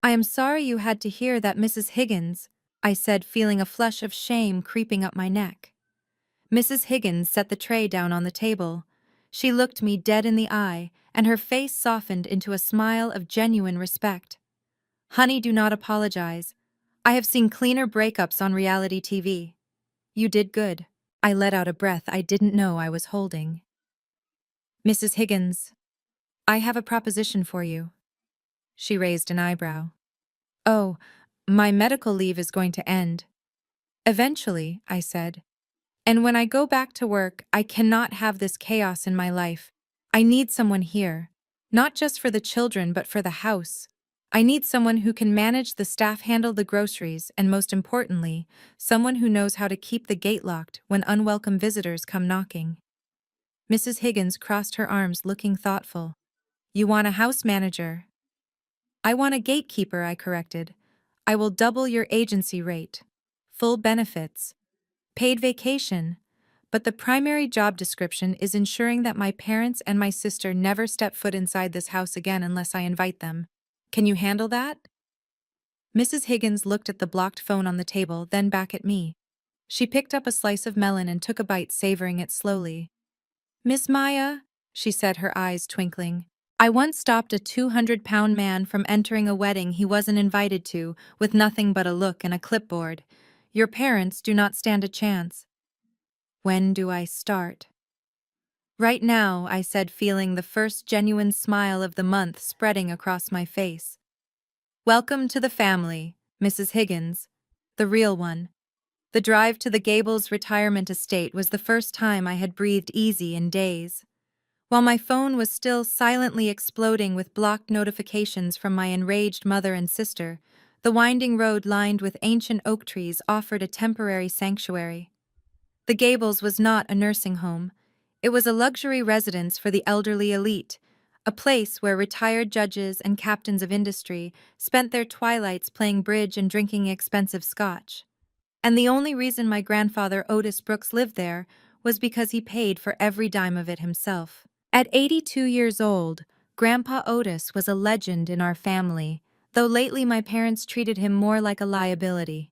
I am sorry you had to hear that, Mrs. Higgins, I said, feeling a flush of shame creeping up my neck. Mrs. Higgins set the tray down on the table. She looked me dead in the eye, and her face softened into a smile of genuine respect. Honey, do not apologize. I have seen cleaner breakups on reality TV. You did good. I let out a breath I didn't know I was holding. Mrs. Higgins, I have a proposition for you. She raised an eyebrow. Oh, my medical leave is going to end. Eventually, I said. And when I go back to work, I cannot have this chaos in my life. I need someone here. Not just for the children, but for the house. I need someone who can manage the staff, handle the groceries, and most importantly, someone who knows how to keep the gate locked when unwelcome visitors come knocking. Mrs. Higgins crossed her arms, looking thoughtful. You want a house manager? I want a gatekeeper, I corrected. I will double your agency rate. Full benefits. Paid vacation. But the primary job description is ensuring that my parents and my sister never step foot inside this house again unless I invite them. Can you handle that? Mrs. Higgins looked at the blocked phone on the table, then back at me. She picked up a slice of melon and took a bite, savoring it slowly. Miss Maya, she said, her eyes twinkling, I once stopped a 200-pound man from entering a wedding he wasn't invited to with nothing but a look and a clipboard. Your parents do not stand a chance. When do I start? Right now, I said, feeling the first genuine smile of the month spreading across my face. Welcome to the family, Mrs. Higgins. The real one. The drive to the Gables retirement estate was the first time I had breathed easy in days. While my phone was still silently exploding with blocked notifications from my enraged mother and sister, the winding road lined with ancient oak trees offered a temporary sanctuary. The Gables was not a nursing home. It was a luxury residence for the elderly elite, a place where retired judges and captains of industry spent their twilights playing bridge and drinking expensive scotch. And the only reason my grandfather Otis Brooks lived there was because he paid for every dime of it himself. At 82 years old, Grandpa Otis was a legend in our family, though lately my parents treated him more like a liability.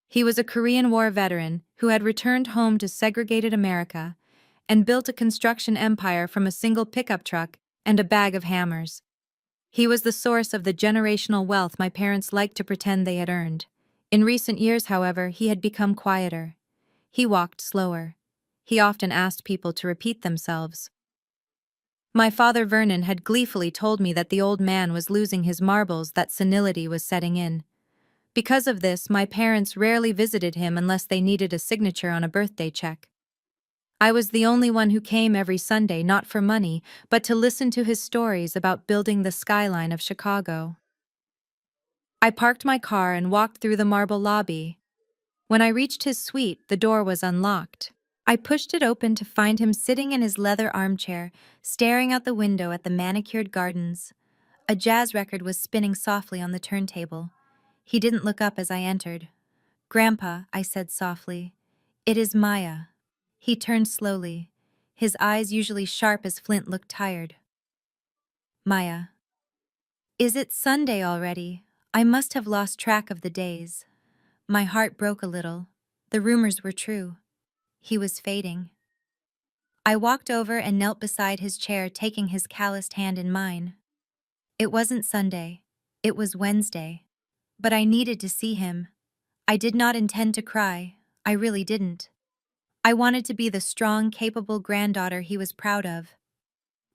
He was a Korean War veteran who had returned home to segregated America and built a construction empire from a single pickup truck and a bag of hammers. He was the source of the generational wealth my parents liked to pretend they had earned. In recent years, however, he had become quieter. He walked slower. He often asked people to repeat themselves. My father Vernon had gleefully told me that the old man was losing his marbles, that senility was setting in. Because of this, my parents rarely visited him unless they needed a signature on a birthday check. I was the only one who came every Sunday, not for money, but to listen to his stories about building the skyline of Chicago. I parked my car and walked through the marble lobby. When I reached his suite, the door was unlocked. I pushed it open to find him sitting in his leather armchair, staring out the window at the manicured gardens. A jazz record was spinning softly on the turntable. He didn't look up as I entered. "Grandpa," I said softly, "it is Maya." He turned slowly. His eyes, usually sharp as flint, looked tired. "Maya. Is it Sunday already? I must have lost track of the days." My heart broke a little. The rumors were true. He was fading. I walked over and knelt beside his chair, taking his calloused hand in mine. It wasn't Sunday. It was Wednesday. But I needed to see him. I did not intend to cry. I really didn't. I wanted to be the strong, capable granddaughter he was proud of.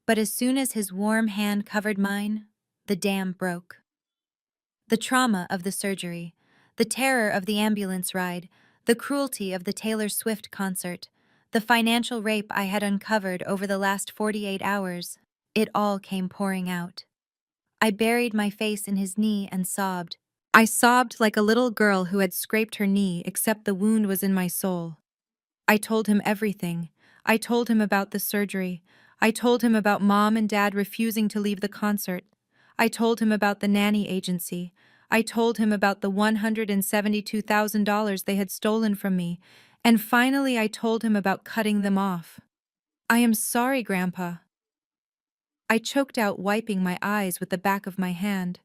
But as soon as his warm hand covered mine, the dam broke. The trauma of the surgery, the terror of the ambulance ride, the cruelty of the Taylor Swift concert, the financial rape I had uncovered over the last 48 hours, it all came pouring out. I buried my face in his knee and sobbed. I sobbed like a little girl who had scraped her knee, except the wound was in my soul. I told him everything. I told him about the surgery. I told him about Mom and Dad refusing to leave the concert. I told him about the nanny agency. I told him about the $172,000 they had stolen from me. And finally, I told him about cutting them off. "I am sorry, Grandpa." I choked out, wiping my eyes with the back of my hand.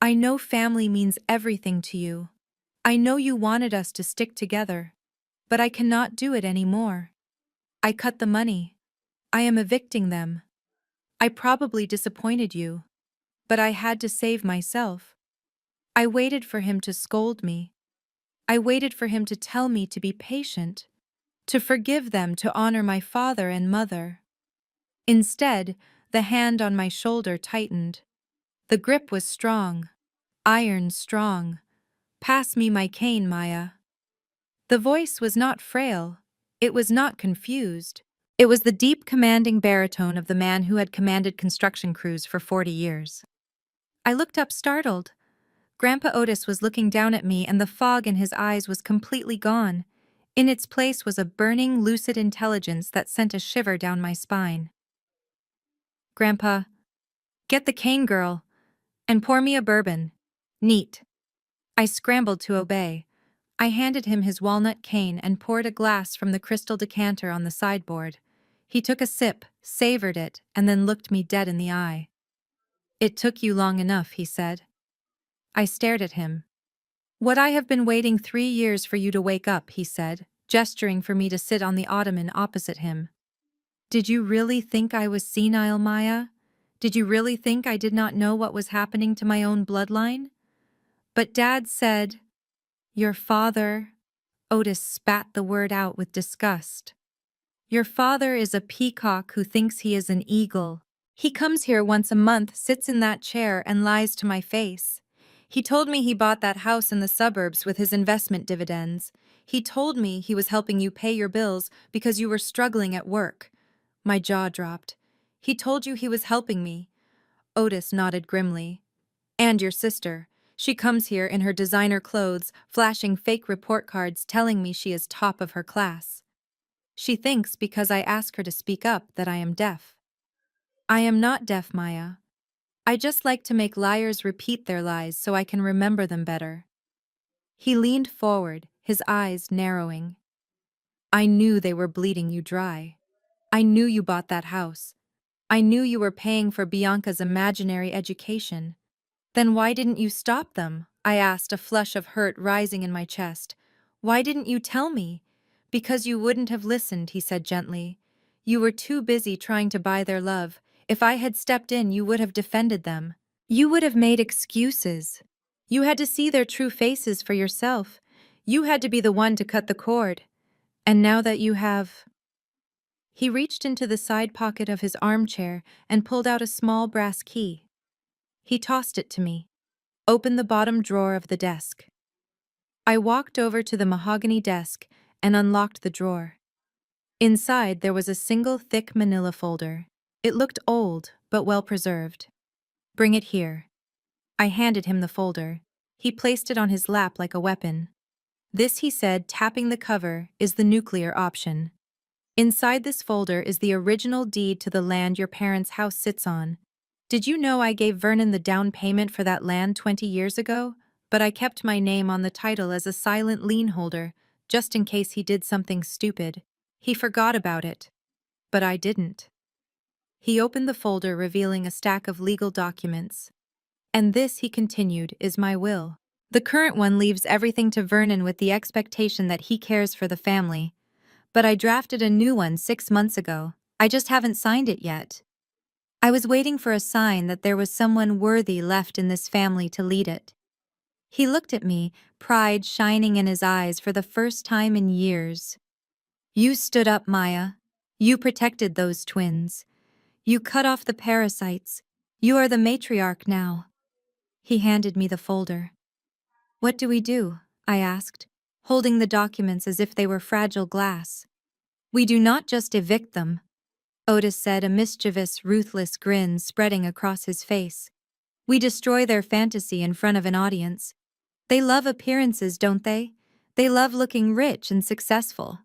"I know family means everything to you. I know you wanted us to stick together. But I cannot do it anymore. I cut the money. I am evicting them. I probably disappointed you. But I had to save myself." I waited for him to scold me. I waited for him to tell me to be patient, to forgive them, to honor my father and mother. Instead, the hand on my shoulder tightened. The grip was strong, iron strong. "Pass me my cane, Maya." The voice was not frail. It was not confused. It was the deep, commanding baritone of the man who had commanded construction crews for 40 years. I looked up, startled. Grandpa Otis was looking down at me, and the fog in his eyes was completely gone. In its place was a burning, lucid intelligence that sent a shiver down my spine. "Grandpa, get the cane, girl, and pour me a bourbon. Neat." I scrambled to obey. I handed him his walnut cane and poured a glass from the crystal decanter on the sideboard. He took a sip, savored it, and then looked me dead in the eye. "It took you long enough," he said. I stared at him. "What, I have been waiting 3 years for you to wake up," he said, gesturing for me to sit on the ottoman opposite him. "Did you really think I was senile, Maya? Did you really think I did not know what was happening to my own bloodline? But Dad said—" "Your father—" Otis spat the word out with disgust. "Your father is a peacock who thinks he is an eagle. He comes here once a month, sits in that chair, and lies to my face. He told me he bought that house in the suburbs with his investment dividends. He told me he was helping you pay your bills because you were struggling at work." My jaw dropped. "He told you he was helping me?" Otis nodded grimly. "And your sister. She comes here in her designer clothes, flashing fake report cards telling me she is top of her class. She thinks because I ask her to speak up that I am deaf. I am not deaf, Maya. I just like to make liars repeat their lies so I can remember them better." He leaned forward, his eyes narrowing. "I knew they were bleeding you dry. I knew you bought that house. I knew you were paying for Bianca's imaginary education. Then why didn't you stop them?" I asked, a flush of hurt rising in my chest. "Why didn't you tell me?" "Because you wouldn't have listened," he said gently. "You were too busy trying to buy their love. If I had stepped in, you would have defended them. You would have made excuses. You had to see their true faces for yourself. You had to be the one to cut the cord. And now that you have—" He reached into the side pocket of his armchair and pulled out a small brass key. He tossed it to me. Open the bottom drawer of the desk. I walked over to the mahogany desk and unlocked the drawer. Inside, there was a single thick manila folder. It looked old, but well preserved. Bring it here. I handed him the folder. He placed it on his lap like a weapon. This, he said, tapping the cover, is the nuclear option. Inside this folder is the original deed to the land your parents' house sits on. Did you know I gave Vernon the down payment for that land 20 years ago? But I kept my name on the title as a silent lien holder, just in case he did something stupid. He forgot about it. But I didn't. He opened the folder, revealing a stack of legal documents. And this, he continued, is my will. The current one leaves everything to Vernon with the expectation that he cares for the family. But I drafted a new one 6 months ago. I just haven't signed it yet. I was waiting for a sign that there was someone worthy left in this family to lead it. He looked at me, pride shining in his eyes for the first time in years. You stood up, Maya. You protected those twins. You cut off the parasites. You are the matriarch now. He handed me the folder. What do we do? I asked, holding the documents as if they were fragile glass. We do not just evict them, Otis said, a mischievous, ruthless grin spreading across his face. We destroy their fantasy in front of an audience. They love appearances, don't they? They love looking rich and successful.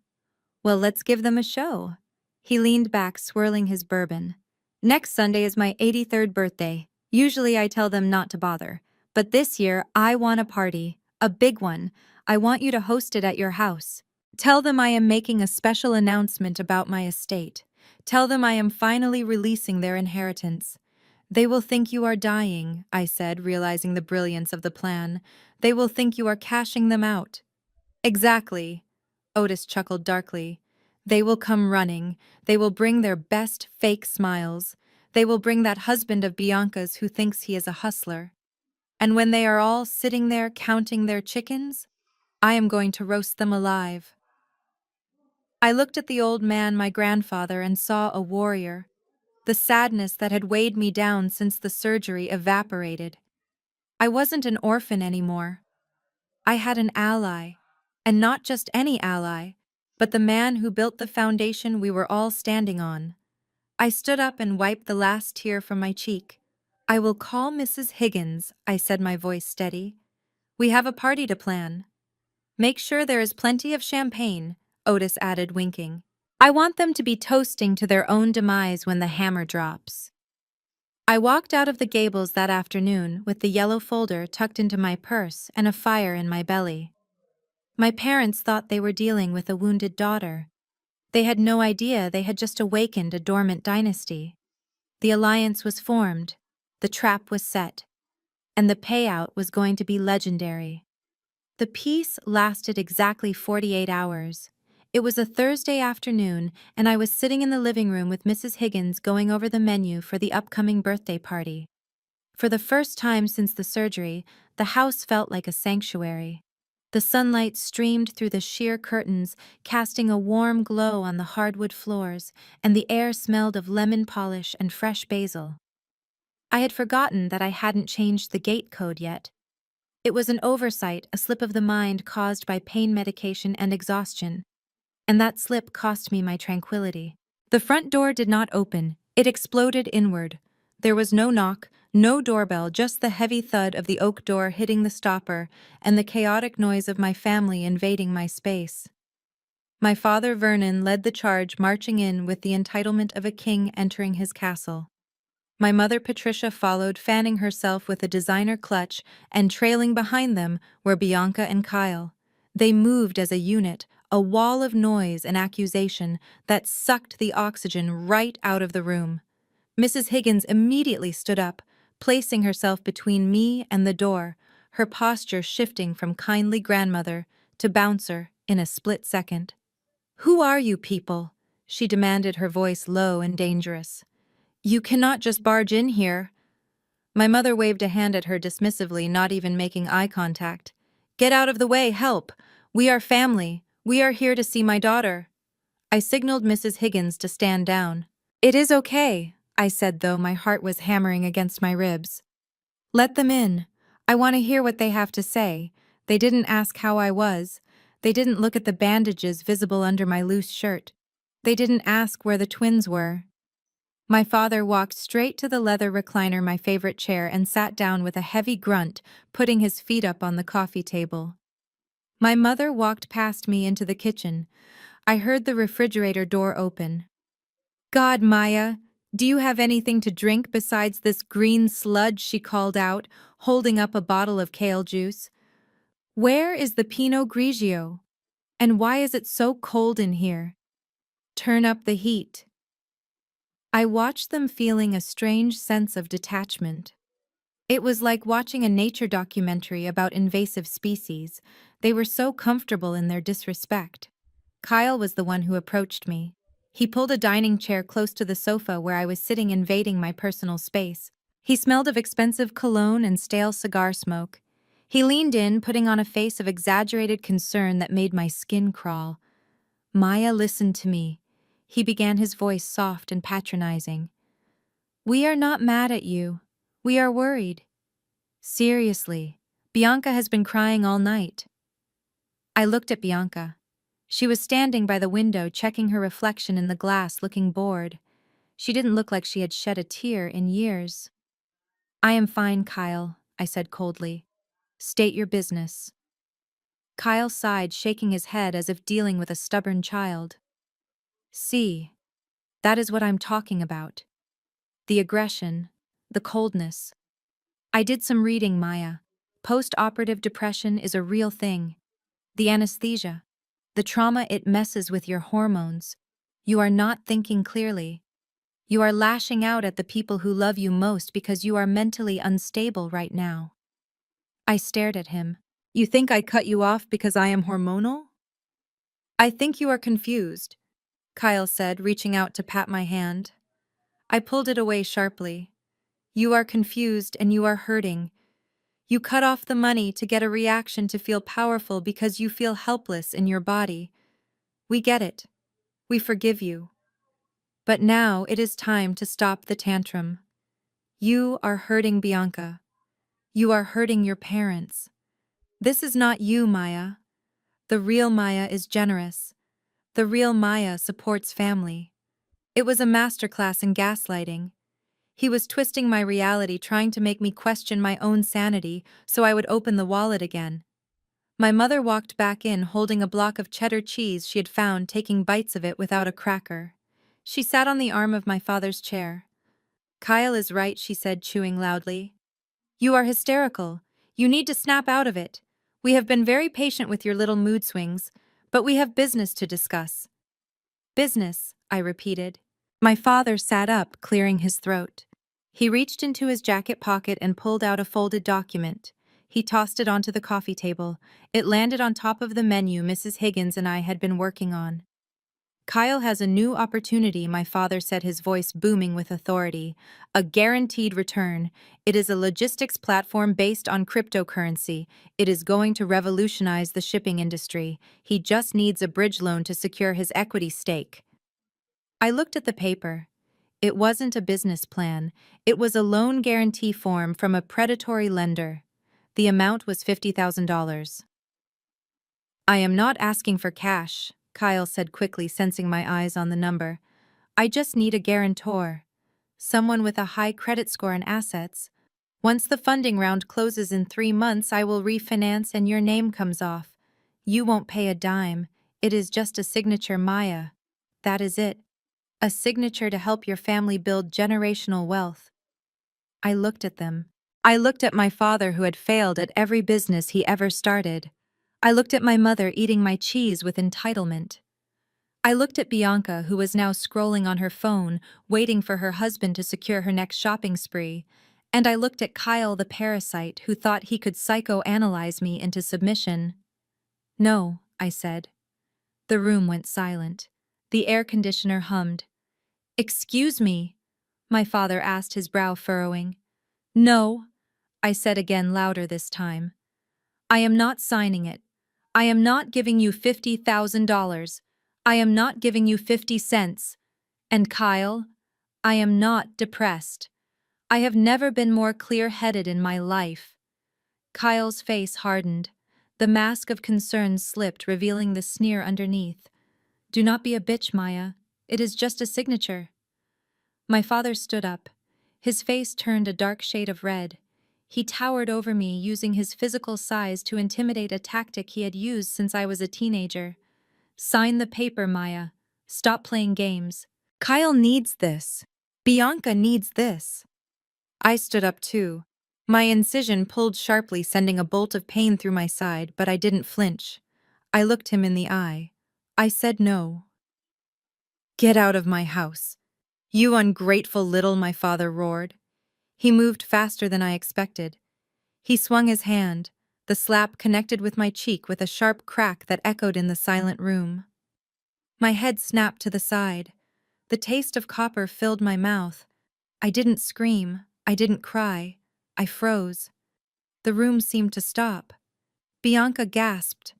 Well, let's give them a show. He leaned back, swirling his bourbon. Next Sunday is my 83rd birthday. Usually I tell them not to bother. But this year, I want a party. A big one. I want you to host it at your house. Tell them I am making a special announcement about my estate. Tell them I am finally releasing their inheritance. They will think you are dying, I said, realizing the brilliance of the plan. They will think you are cashing them out. Exactly. Otis chuckled darkly. They will come running. They will bring their best fake smiles. They will bring that husband of Bianca's who thinks he is a hustler. And when they are all sitting there counting their chickens, I am going to roast them alive. I looked at the old man, my grandfather, and saw a warrior. The sadness that had weighed me down since the surgery evaporated. I wasn't an orphan anymore. I had an ally, and not just any ally, but the man who built the foundation we were all standing on. I stood up and wiped the last tear from my cheek. I will call Mrs. Higgins, I said, my voice steady. We have a party to plan. Make sure there is plenty of champagne, Otis added, winking. I want them to be toasting to their own demise when the hammer drops. I walked out of the Gables that afternoon with the yellow folder tucked into my purse and a fire in my belly. My parents thought they were dealing with a wounded daughter. They had no idea they had just awakened a dormant dynasty. The alliance was formed, the trap was set, and the payout was going to be legendary. The peace lasted exactly 48 hours. It was a Thursday afternoon, and I was sitting in the living room with Mrs. Higgins going over the menu for the upcoming birthday party. For the first time since the surgery, the house felt like a sanctuary. The sunlight streamed through the sheer curtains, casting a warm glow on the hardwood floors, and the air smelled of lemon polish and fresh basil. I had forgotten that I hadn't changed the gate code yet. It was an oversight, a slip of the mind caused by pain medication and exhaustion. And that slip cost me my tranquility. The front door did not open. It exploded inward. There was no knock, no doorbell, just the heavy thud of the oak door hitting the stopper and the chaotic noise of my family invading my space. My father, Vernon, led the charge, marching in with the entitlement of a king entering his castle. My mother, Patricia, followed, fanning herself with a designer clutch, and trailing behind them were Bianca and Kyle. They moved as a unit, a wall of noise and accusation that sucked the oxygen right out of the room. Mrs. Higgins immediately stood up, placing herself between me and the door, her posture shifting from kindly grandmother to bouncer in a split second. "Who are you people?" she demanded, her voice low and dangerous. "You cannot just barge in here." My mother waved a hand at her dismissively, not even making eye contact. "Get out of the way, help! We are family. We are here to see my daughter." I signaled Mrs. Higgins to stand down. "It is okay," I said, though my heart was hammering against my ribs. "Let them in. I want to hear what they have to say. They didn't ask how I was. They didn't look at the bandages visible under my loose shirt. They didn't ask where the twins were. My father walked straight to the leather recliner, my favorite chair, and sat down with a heavy grunt, putting his feet up on the coffee table. My mother walked past me into the kitchen. I heard the refrigerator door open. God, Maya, do you have anything to drink besides this green sludge? She called out, holding up a bottle of kale juice. Where is the Pinot Grigio? And why is it so cold in here? Turn up the heat. I watched them, feeling a strange sense of detachment. It was like watching a nature documentary about invasive species. They were so comfortable in their disrespect. Kyle was the one who approached me. He pulled a dining chair close to the sofa where I was sitting, invading my personal space. He smelled of expensive cologne and stale cigar smoke. He leaned in, putting on a face of exaggerated concern that made my skin crawl. Maya, listened to me. He began, his voice soft and patronizing. We are not mad at you. We are worried. Seriously, Bianca has been crying all night. I looked at Bianca. She was standing by the window, checking her reflection in the glass, looking bored. She didn't look like she had shed a tear in years. I am fine, Kyle, I said coldly. State your business. Kyle sighed, shaking his head as if dealing with a stubborn child. See, that is what I'm talking about. The aggression, the coldness. I did some reading, Maya. Post-operative depression is a real thing. The anesthesia, the trauma, it messes with your hormones. You are not thinking clearly. You are lashing out at the people who love you most because you are mentally unstable right now. I stared at him. You think I cut you off because I am hormonal? I think you are confused, Kyle said, reaching out to pat my hand. I pulled it away sharply. You are confused and you are hurting. You cut off the money to get a reaction, to feel powerful because you feel helpless in your body. We get it. We forgive you. But now it is time to stop the tantrum. You are hurting Bianca. You are hurting your parents. This is not you, Maya. The real Maya is generous. The real Maya supports family. It was a masterclass in gaslighting. He was twisting my reality, trying to make me question my own sanity so I would open the wallet again. My mother walked back in, holding a block of cheddar cheese she had found, taking bites of it without a cracker. She sat on the arm of my father's chair. Kyle is right, she said, chewing loudly. You are hysterical. You need to snap out of it. We have been very patient with your little mood swings, but we have business to discuss. Business, I repeated. My father sat up, clearing his throat. He reached into his jacket pocket and pulled out a folded document. He tossed it onto the coffee table. It landed on top of the menu Mrs. Higgins and I had been working on. Kyle has a new opportunity, my father said, his voice booming with authority. A guaranteed return. It is a logistics platform based on cryptocurrency. It is going to revolutionize the shipping industry. He just needs a bridge loan to secure his equity stake. I looked at the paper. It wasn't a business plan. It was a loan guarantee form from a predatory lender. The amount was $50,000. I am not asking for cash, Kyle said quickly, sensing my eyes on the number. I just need a guarantor. Someone with a high credit score and assets. Once the funding round closes in 3 months, I will refinance and your name comes off. You won't pay a dime. It is just a signature, Maya. That is it. A signature to help your family build generational wealth. I looked at them. I looked at my father, who had failed at every business he ever started. I looked at my mother, eating my cheese with entitlement. I looked at Bianca, who was now scrolling on her phone, waiting for her husband to secure her next shopping spree. And I looked at Kyle, the parasite, who thought he could psychoanalyze me into submission. No, I said. The room went silent. The air conditioner hummed. Excuse me? My father asked, his brow furrowing. No, I said again, louder this time. I am not signing it. I am not giving you $50,000. I am not giving you 50 cents. And Kyle, I am not depressed. I have never been more clear-headed in my life. Kyle's face hardened. The mask of concern slipped, revealing the sneer underneath. Do not be a bitch, Maya. It is just a signature. My father stood up. His face turned a dark shade of red. He towered over me, using his physical size to intimidate, a tactic he had used since I was a teenager. Sign the paper, Maya. Stop playing games. Kyle needs this. Bianca needs this. I stood up too. My incision pulled sharply, sending a bolt of pain through my side, but I didn't flinch. I looked him in the eye. I said no. Get out of my house. You ungrateful little, my father roared. He moved faster than I expected. He swung his hand. The slap connected with my cheek with a sharp crack that echoed in the silent room. My head snapped to the side. The taste of copper filled my mouth. I didn't scream. I didn't cry. I froze. The room seemed to stop. Bianca gasped.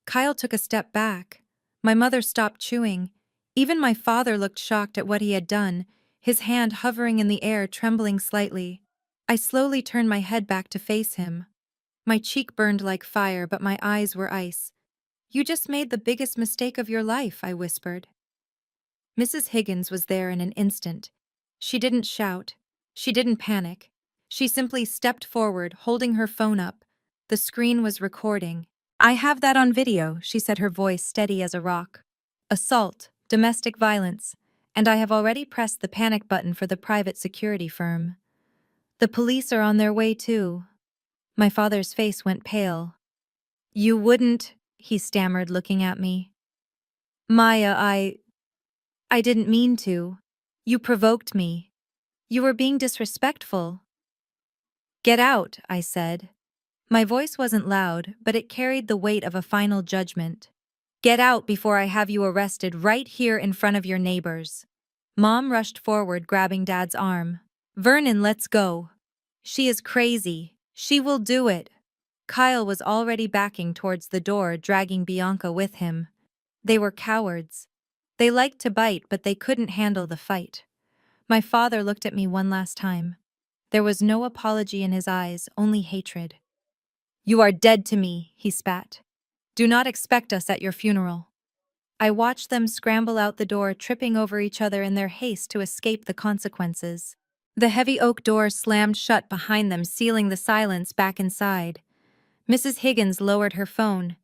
Kyle took a step back. My mother stopped chewing. Even my father looked shocked at what he had done, his hand hovering in the air, trembling slightly. I slowly turned my head back to face him. My cheek burned like fire, but my eyes were ice. You just made the biggest mistake of your life, I whispered. Mrs. Higgins was there in an instant. She didn't shout. She didn't panic. She simply stepped forward, holding her phone up. The screen was recording. I have that on video, she said, her voice steady as a rock. Assault, domestic violence, and I have already pressed the panic button for the private security firm. The police are on their way too. My father's face went pale. You wouldn't, he stammered, looking at me. Maya, I didn't mean to. You provoked me. You were being disrespectful. Get out, I said. My voice wasn't loud, but it carried the weight of a final judgment. Get out before I have you arrested right here in front of your neighbors. Mom rushed forward, grabbing Dad's arm. Vernon, let's go. She is crazy. She will do it. Kyle was already backing towards the door, dragging Bianca with him. They were cowards. They liked to bite, but they couldn't handle the fight. My father looked at me one last time. There was no apology in his eyes, only hatred. You are dead to me, he spat. Do not expect us at your funeral. I watched them scramble out the door, tripping over each other in their haste to escape the consequences. The heavy oak door slammed shut behind them, sealing the silence back inside. Mrs. Higgins lowered her phone.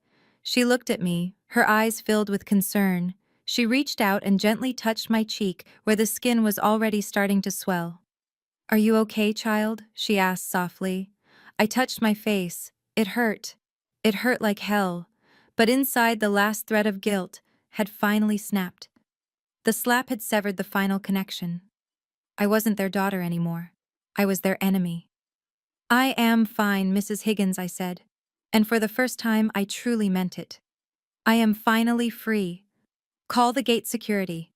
She looked at me, her eyes filled with concern. She reached out and gently touched my cheek, where the skin was already starting to swell. Are you okay, child? She asked softly. I touched my face. It hurt. It hurt like hell. But inside, the last thread of guilt had finally snapped. The slap had severed the final connection. I wasn't their daughter anymore. I was their enemy. I am fine, Mrs. Higgins, I said. And for the first time, I truly meant it. I am finally free. Call the gate security.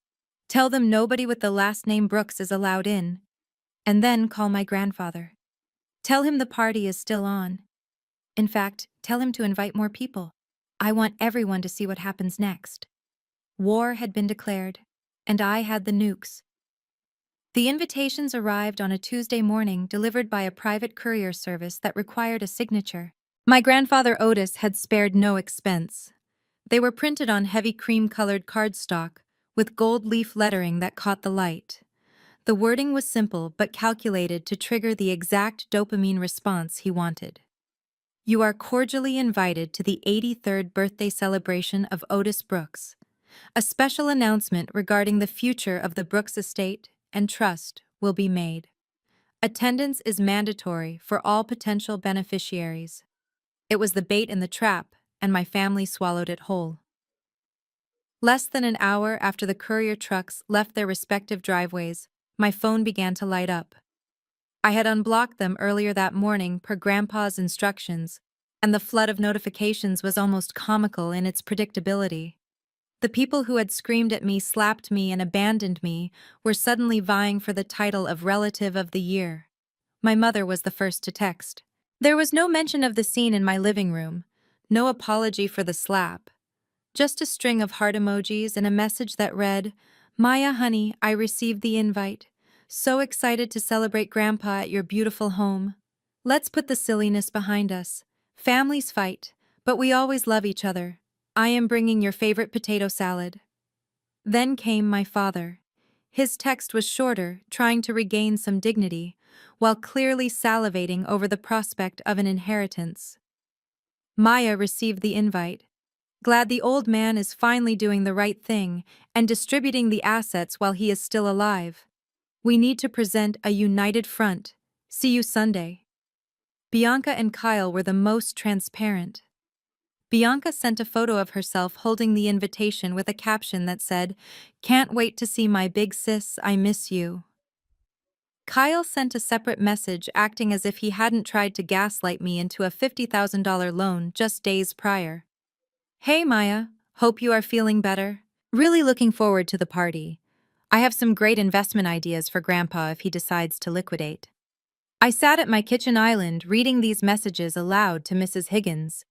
Tell them nobody with the last name Brooks is allowed in. And then call my grandfather. Tell him the party is still on. In fact, tell him to invite more people. I want everyone to see what happens next. War had been declared, and I had the nukes. The invitations arrived on a Tuesday morning, delivered by a private courier service that required a signature. My grandfather Otis had spared no expense. They were printed on heavy cream-colored cardstock, with gold leaf lettering that caught the light. The wording was simple but calculated to trigger the exact dopamine response he wanted. You are cordially invited to the 83rd birthday celebration of Otis Brooks. A special announcement regarding the future of the Brooks estate and trust will be made. Attendance is mandatory for all potential beneficiaries. It was the bait in the trap, and my family swallowed it whole. Less than an hour after the courier trucks left their respective driveways, my phone began to light up. I had unblocked them earlier that morning per Grandpa's instructions, and the flood of notifications was almost comical in its predictability. The people who had screamed at me, slapped me, and abandoned me were suddenly vying for the title of Relative of the Year. My mother was the first to text. There was no mention of the scene in my living room, no apology for the slap. Just a string of heart emojis and a message that read, Maya, honey, I received the invite. So excited to celebrate Grandpa at your beautiful home. Let's put the silliness behind us. Families fight, but we always love each other. I am bringing your favorite potato salad. Then came my father. His text was shorter, trying to regain some dignity, while clearly salivating over the prospect of an inheritance. Maya received the invite. Glad the old man is finally doing the right thing and distributing the assets while he is still alive. We need to present a united front. See you Sunday. Bianca and Kyle were the most transparent. Bianca sent a photo of herself holding the invitation with a caption that said, "Can't wait to see my big sis, I miss you." Kyle sent a separate message acting as if he hadn't tried to gaslight me into a $50,000 loan just days prior. Hey Maya, hope you are feeling better. Really looking forward to the party. I have some great investment ideas for Grandpa if he decides to liquidate. I sat at my kitchen island reading these messages aloud to Mrs. Higgins.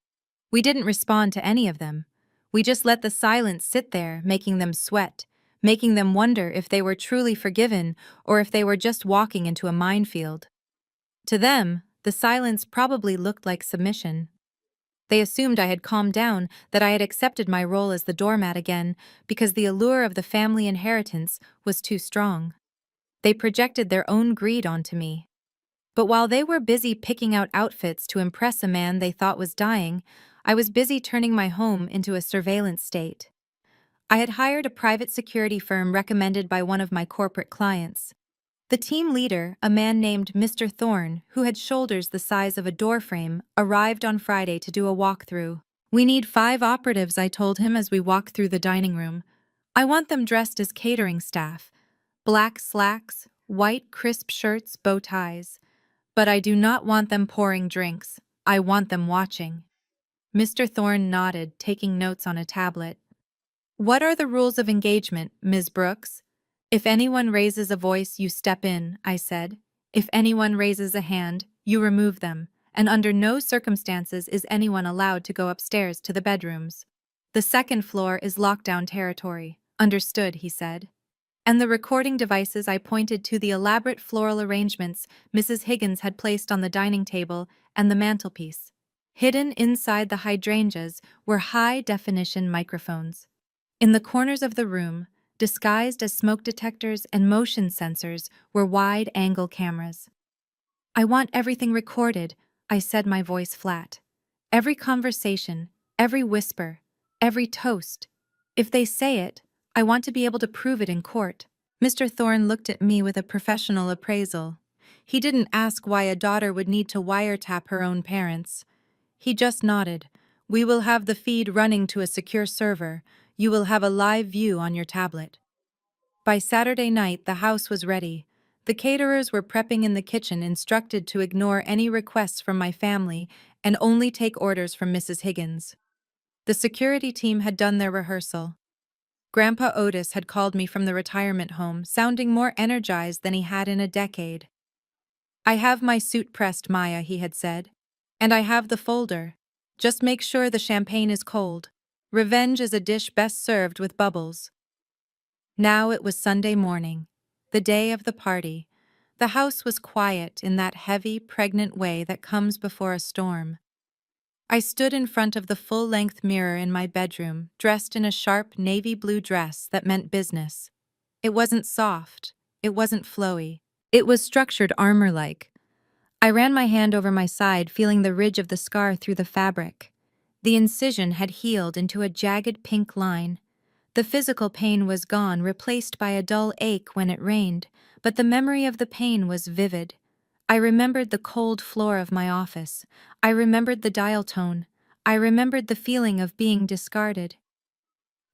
We didn't respond to any of them. We just let the silence sit there, making them sweat, making them wonder if they were truly forgiven or if they were just walking into a minefield. To them, the silence probably looked like submission. They assumed I had calmed down, that I had accepted my role as the doormat again, because the allure of the family inheritance was too strong. They projected their own greed onto me. But while they were busy picking out outfits to impress a man they thought was dying, I was busy turning my home into a surveillance state. I had hired a private security firm recommended by one of my corporate clients. The team leader, a man named Mr. Thorne, who had shoulders the size of a doorframe, arrived on Friday to do a walkthrough. We need 5 operatives, I told him as we walked through the dining room. I want them dressed as catering staff. Black slacks, white crisp shirts, bow ties. But I do not want them pouring drinks. I want them watching. Mr. Thorne nodded, taking notes on a tablet. What are the rules of engagement, Ms. Brooks? If anyone raises a voice, you step in, I said. If anyone raises a hand, you remove them, and under no circumstances is anyone allowed to go upstairs to the bedrooms. The second floor is lockdown territory. Understood, he said. And the recording devices, I pointed to the elaborate floral arrangements Mrs. Higgins had placed on the dining table and the mantelpiece. Hidden inside the hydrangeas were high-definition microphones. In the corners of the room, disguised as smoke detectors and motion sensors, were wide-angle cameras. I want everything recorded, I said, my voice flat. Every conversation, every whisper, every toast. If they say it, I want to be able to prove it in court. Mr. Thorne looked at me with a professional appraisal. He didn't ask why a daughter would need to wiretap her own parents. He just nodded. We will have the feed running to a secure server. You will have a live view on your tablet. By Saturday night, the house was ready. The caterers were prepping in the kitchen, instructed to ignore any requests from my family and only take orders from Mrs. Higgins. The security team had done their rehearsal. Grandpa Otis had called me from the retirement home, sounding more energized than he had in a decade. I have my suit pressed, Maya, he had said. And I have the folder. Just make sure the champagne is cold. Revenge is a dish best served with bubbles. Now it was Sunday morning, the day of the party. The house was quiet in that heavy, pregnant way that comes before a storm. I stood in front of the full-length mirror in my bedroom, dressed in a sharp navy blue dress that meant business. It wasn't soft. It wasn't flowy. It was structured armor-like. I ran my hand over my side, feeling the ridge of the scar through the fabric. The incision had healed into a jagged pink line. The physical pain was gone, replaced by a dull ache when it rained, but the memory of the pain was vivid. I remembered the cold floor of my office. I remembered the dial tone. I remembered the feeling of being discarded.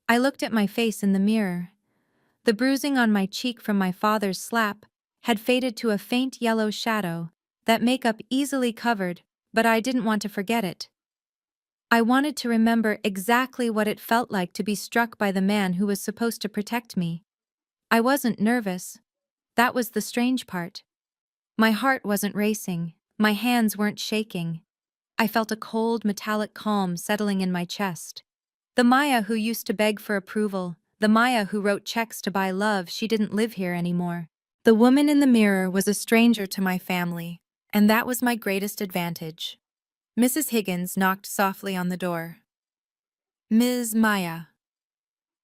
I looked at my face in the mirror. The bruising on my cheek from my father's slap had faded to a faint yellow shadow, that makeup easily covered, but I didn't want to forget it. I wanted to remember exactly what it felt like to be struck by the man who was supposed to protect me. I wasn't nervous. That was the strange part. My heart wasn't racing. My hands weren't shaking. I felt a cold, metallic calm settling in my chest. The Maya who used to beg for approval, the Maya who wrote checks to buy love, she didn't live here anymore. The woman in the mirror was a stranger to my family. And that was my greatest advantage. Mrs. Higgins knocked softly on the door. Ms. Maya.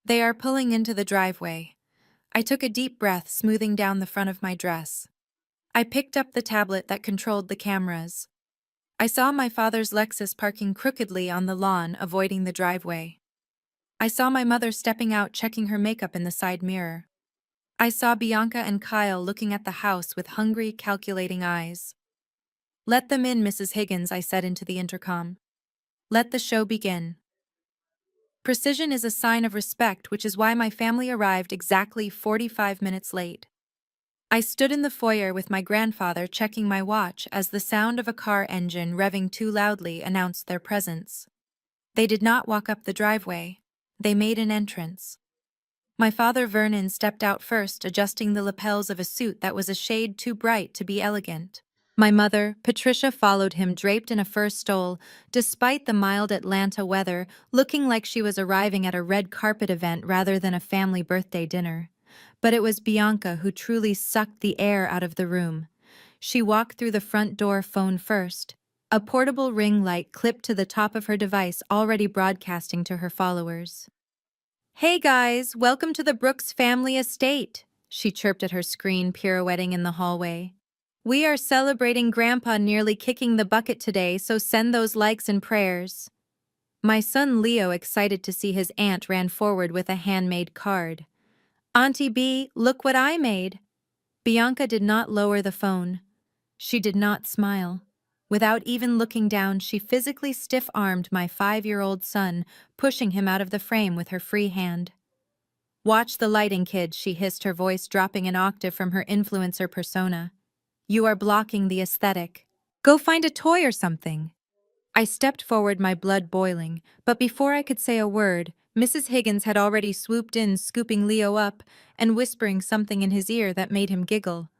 They are pulling into the driveway. I took a deep breath, smoothing down the front of my dress. I picked up the tablet that controlled the cameras. I saw my father's Lexus parking crookedly on the lawn, avoiding the driveway. I saw my mother stepping out, checking her makeup in the side mirror. I saw Bianca and Kyle looking at the house with hungry, calculating eyes. Let them in, Mrs. Higgins, I said into the intercom. Let the show begin. Precision is a sign of respect, which is why my family arrived exactly 45 minutes late. I stood in the foyer with my grandfather, checking my watch as the sound of a car engine revving too loudly announced their presence. They did not walk up the driveway. They made an entrance. My father Vernon stepped out first, adjusting the lapels of a suit that was a shade too bright to be elegant. My mother, Patricia, followed him, draped in a fur stole, despite the mild Atlanta weather, looking like she was arriving at a red carpet event rather than a family birthday dinner. But it was Bianca who truly sucked the air out of the room. She walked through the front door, phone first, a portable ring light clipped to the top of her device, already broadcasting to her followers. Hey guys, welcome to the Brooks family estate, she chirped at her screen, pirouetting in the hallway. We are celebrating Grandpa nearly kicking the bucket today, so send those likes and prayers. My son Leo, excited to see his aunt, ran forward with a handmade card. Auntie B, look what I made. Bianca did not lower the phone. She did not smile. Without even looking down, she physically stiff-armed my 5-year-old son, pushing him out of the frame with her free hand. Watch the lighting, kid, she hissed, her voice dropping an octave from her influencer persona. You are blocking the aesthetic. Go find a toy or something. I stepped forward, my blood boiling, but before I could say a word, Mrs. Higgins had already swooped in, scooping Leo up and whispering something in his ear that made him giggle.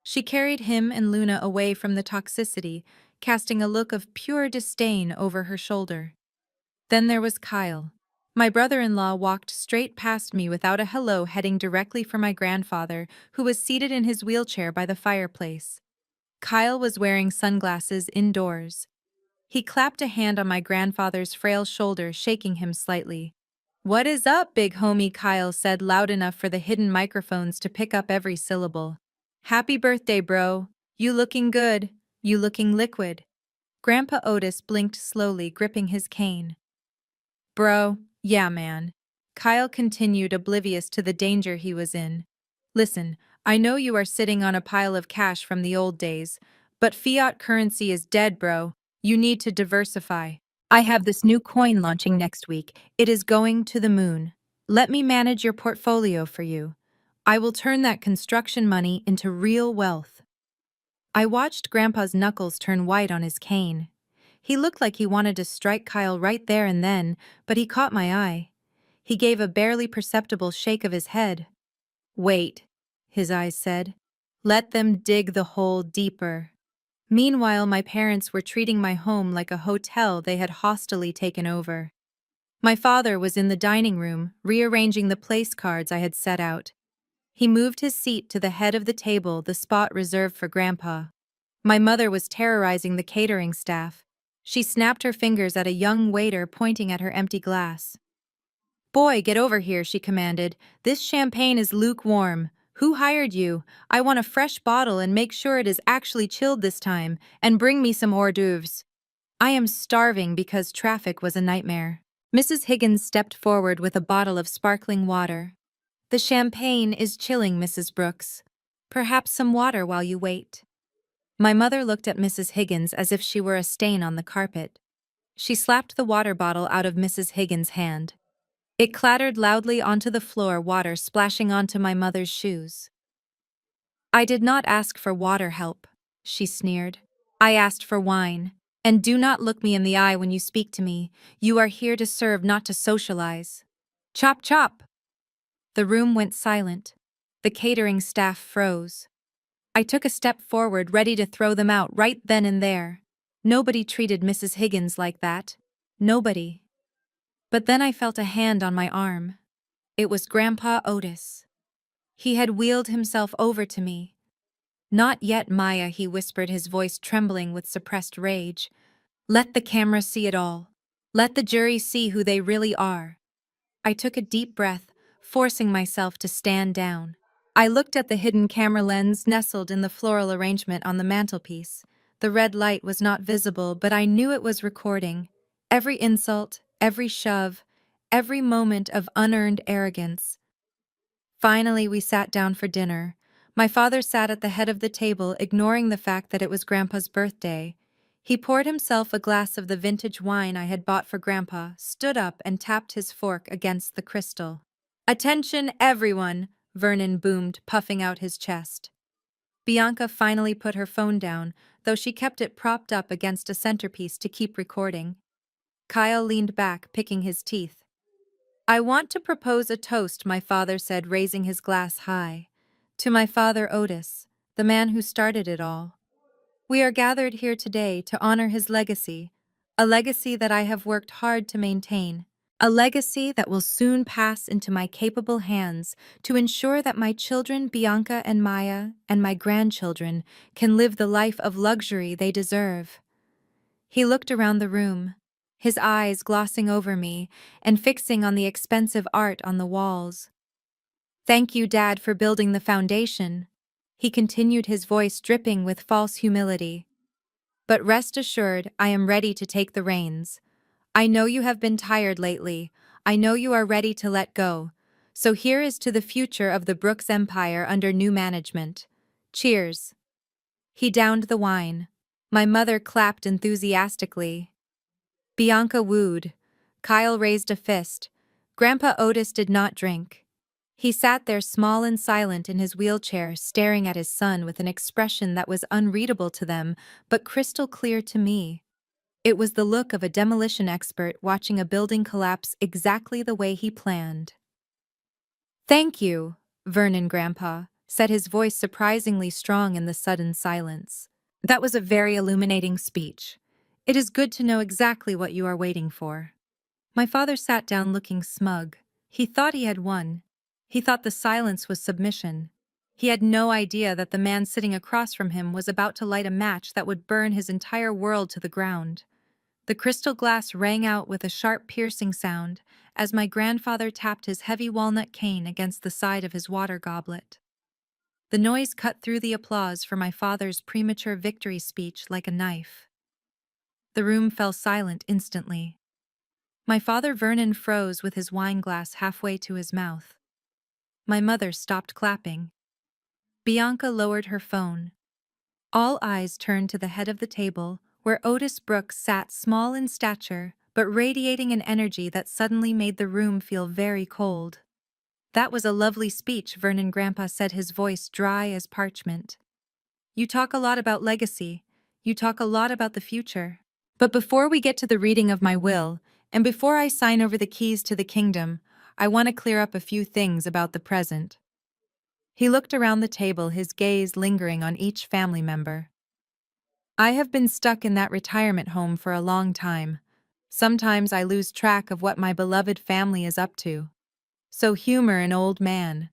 She carried him and Luna away from the toxicity, casting a look of pure disdain over her shoulder. Then there was Kyle. My brother-in-law walked straight past me without a hello, heading directly for my grandfather, who was seated in his wheelchair by the fireplace. Kyle was wearing sunglasses indoors. He clapped a hand on my grandfather's frail shoulder, shaking him slightly. What is up, big homie? Kyle said, loud enough for the hidden microphones to pick up every syllable. Happy birthday, bro. You looking good. You looking liquid. Grandpa Otis blinked slowly, gripping his cane. Bro, yeah man. Kyle continued, oblivious to the danger he was in. Listen, I know you are sitting on a pile of cash from the old days, but fiat currency is dead, bro. You need to diversify. I have this new coin launching next week. It is going to the moon. Let me manage your portfolio for you. I will turn that construction money into real wealth. I watched Grandpa's knuckles turn white on his cane. He looked like he wanted to strike Kyle right there and then, but he caught my eye. He gave a barely perceptible shake of his head. Wait, his eyes said. Let them dig the hole deeper. Meanwhile, my parents were treating my home like a hotel they had hostilely taken over. My father was in the dining room, rearranging the place cards I had set out. He moved his seat to the head of the table, the spot reserved for Grandpa. My mother was terrorizing the catering staff. She snapped her fingers at a young waiter, pointing at her empty glass. Boy, get over here, she commanded. This champagne is lukewarm. Who hired you? I want a fresh bottle, and make sure it is actually chilled this time, and bring me some hors d'oeuvres. I am starving because traffic was a nightmare. Mrs. Higgins stepped forward with a bottle of sparkling water. The champagne is chilling, Mrs. Brooks. Perhaps some water while you wait. My mother looked at Mrs. Higgins as if she were a stain on the carpet. She slapped the water bottle out of Mrs. Higgins' hand. It clattered loudly onto the floor, water splashing onto my mother's shoes. I did not ask for water, help, she sneered. I asked for wine. And do not look me in the eye when you speak to me. You are here to serve, not to socialize. Chop chop! The room went silent. The catering staff froze. I took a step forward, ready to throw them out right then and there. Nobody treated Mrs. Higgins like that. Nobody. But then I felt a hand on my arm. It was Grandpa Otis. He had wheeled himself over to me. Not yet, Maya, he whispered, his voice trembling with suppressed rage. Let the camera see it all. Let the jury see who they really are. I took a deep breath, forcing myself to stand down. I looked at the hidden camera lens nestled in the floral arrangement on the mantelpiece. The red light was not visible, but I knew it was recording. Every insult, every shove, every moment of unearned arrogance. Finally, we sat down for dinner. My father sat at the head of the table, ignoring the fact that it was Grandpa's birthday. He poured himself a glass of the vintage wine I had bought for Grandpa, stood up, and tapped his fork against the crystal. Attention, everyone, Vernon boomed, puffing out his chest. Bianca finally put her phone down, though she kept it propped up against a centerpiece to keep recording. Kyle leaned back, picking his teeth. I want to propose a toast, my father said, raising his glass high. To my father Otis, the man who started it all. We are gathered here today to honor his legacy, a legacy that I have worked hard to maintain, a legacy that will soon pass into my capable hands to ensure that my children Bianca and Maya and my grandchildren can live the life of luxury they deserve. He looked around the room, his eyes glossing over me and fixing on the expensive art on the walls. Thank you, Dad, for building the foundation. He continued, his voice dripping with false humility. But rest assured, I am ready to take the reins. I know you have been tired lately. I know you are ready to let go. So here is to the future of the Brooks Empire under new management. Cheers. He downed the wine. My mother clapped enthusiastically. Bianca wooed. Kyle raised a fist. Grandpa Otis did not drink. He sat there small and silent in his wheelchair, staring at his son with an expression that was unreadable to them, but crystal clear to me. It was the look of a demolition expert watching a building collapse exactly the way he planned. Thank you, Vernon Grandpa, said, his voice surprisingly strong in the sudden silence. That was a very illuminating speech. It is good to know exactly what you are waiting for. My father sat down looking smug. He thought he had won. He thought the silence was submission. He had no idea that the man sitting across from him was about to light a match that would burn his entire world to the ground. The crystal glass rang out with a sharp, piercing sound as my grandfather tapped his heavy walnut cane against the side of his water goblet. The noise cut through the applause for my father's premature victory speech like a knife. The room fell silent instantly. My father Vernon froze with his wine glass halfway to his mouth. My mother stopped clapping. Bianca lowered her phone. All eyes turned to the head of the table, where Otis Brooks sat, small in stature, but radiating an energy that suddenly made the room feel very cold. That was a lovely speech, Vernon Grandpa said, his voice dry as parchment. You talk a lot about legacy. You talk a lot about the future. But before we get to the reading of my will, and before I sign over the keys to the kingdom, I want to clear up a few things about the present. He looked around the table, his gaze lingering on each family member. I have been stuck in that retirement home for a long time. Sometimes I lose track of what my beloved family is up to. So humor an old man.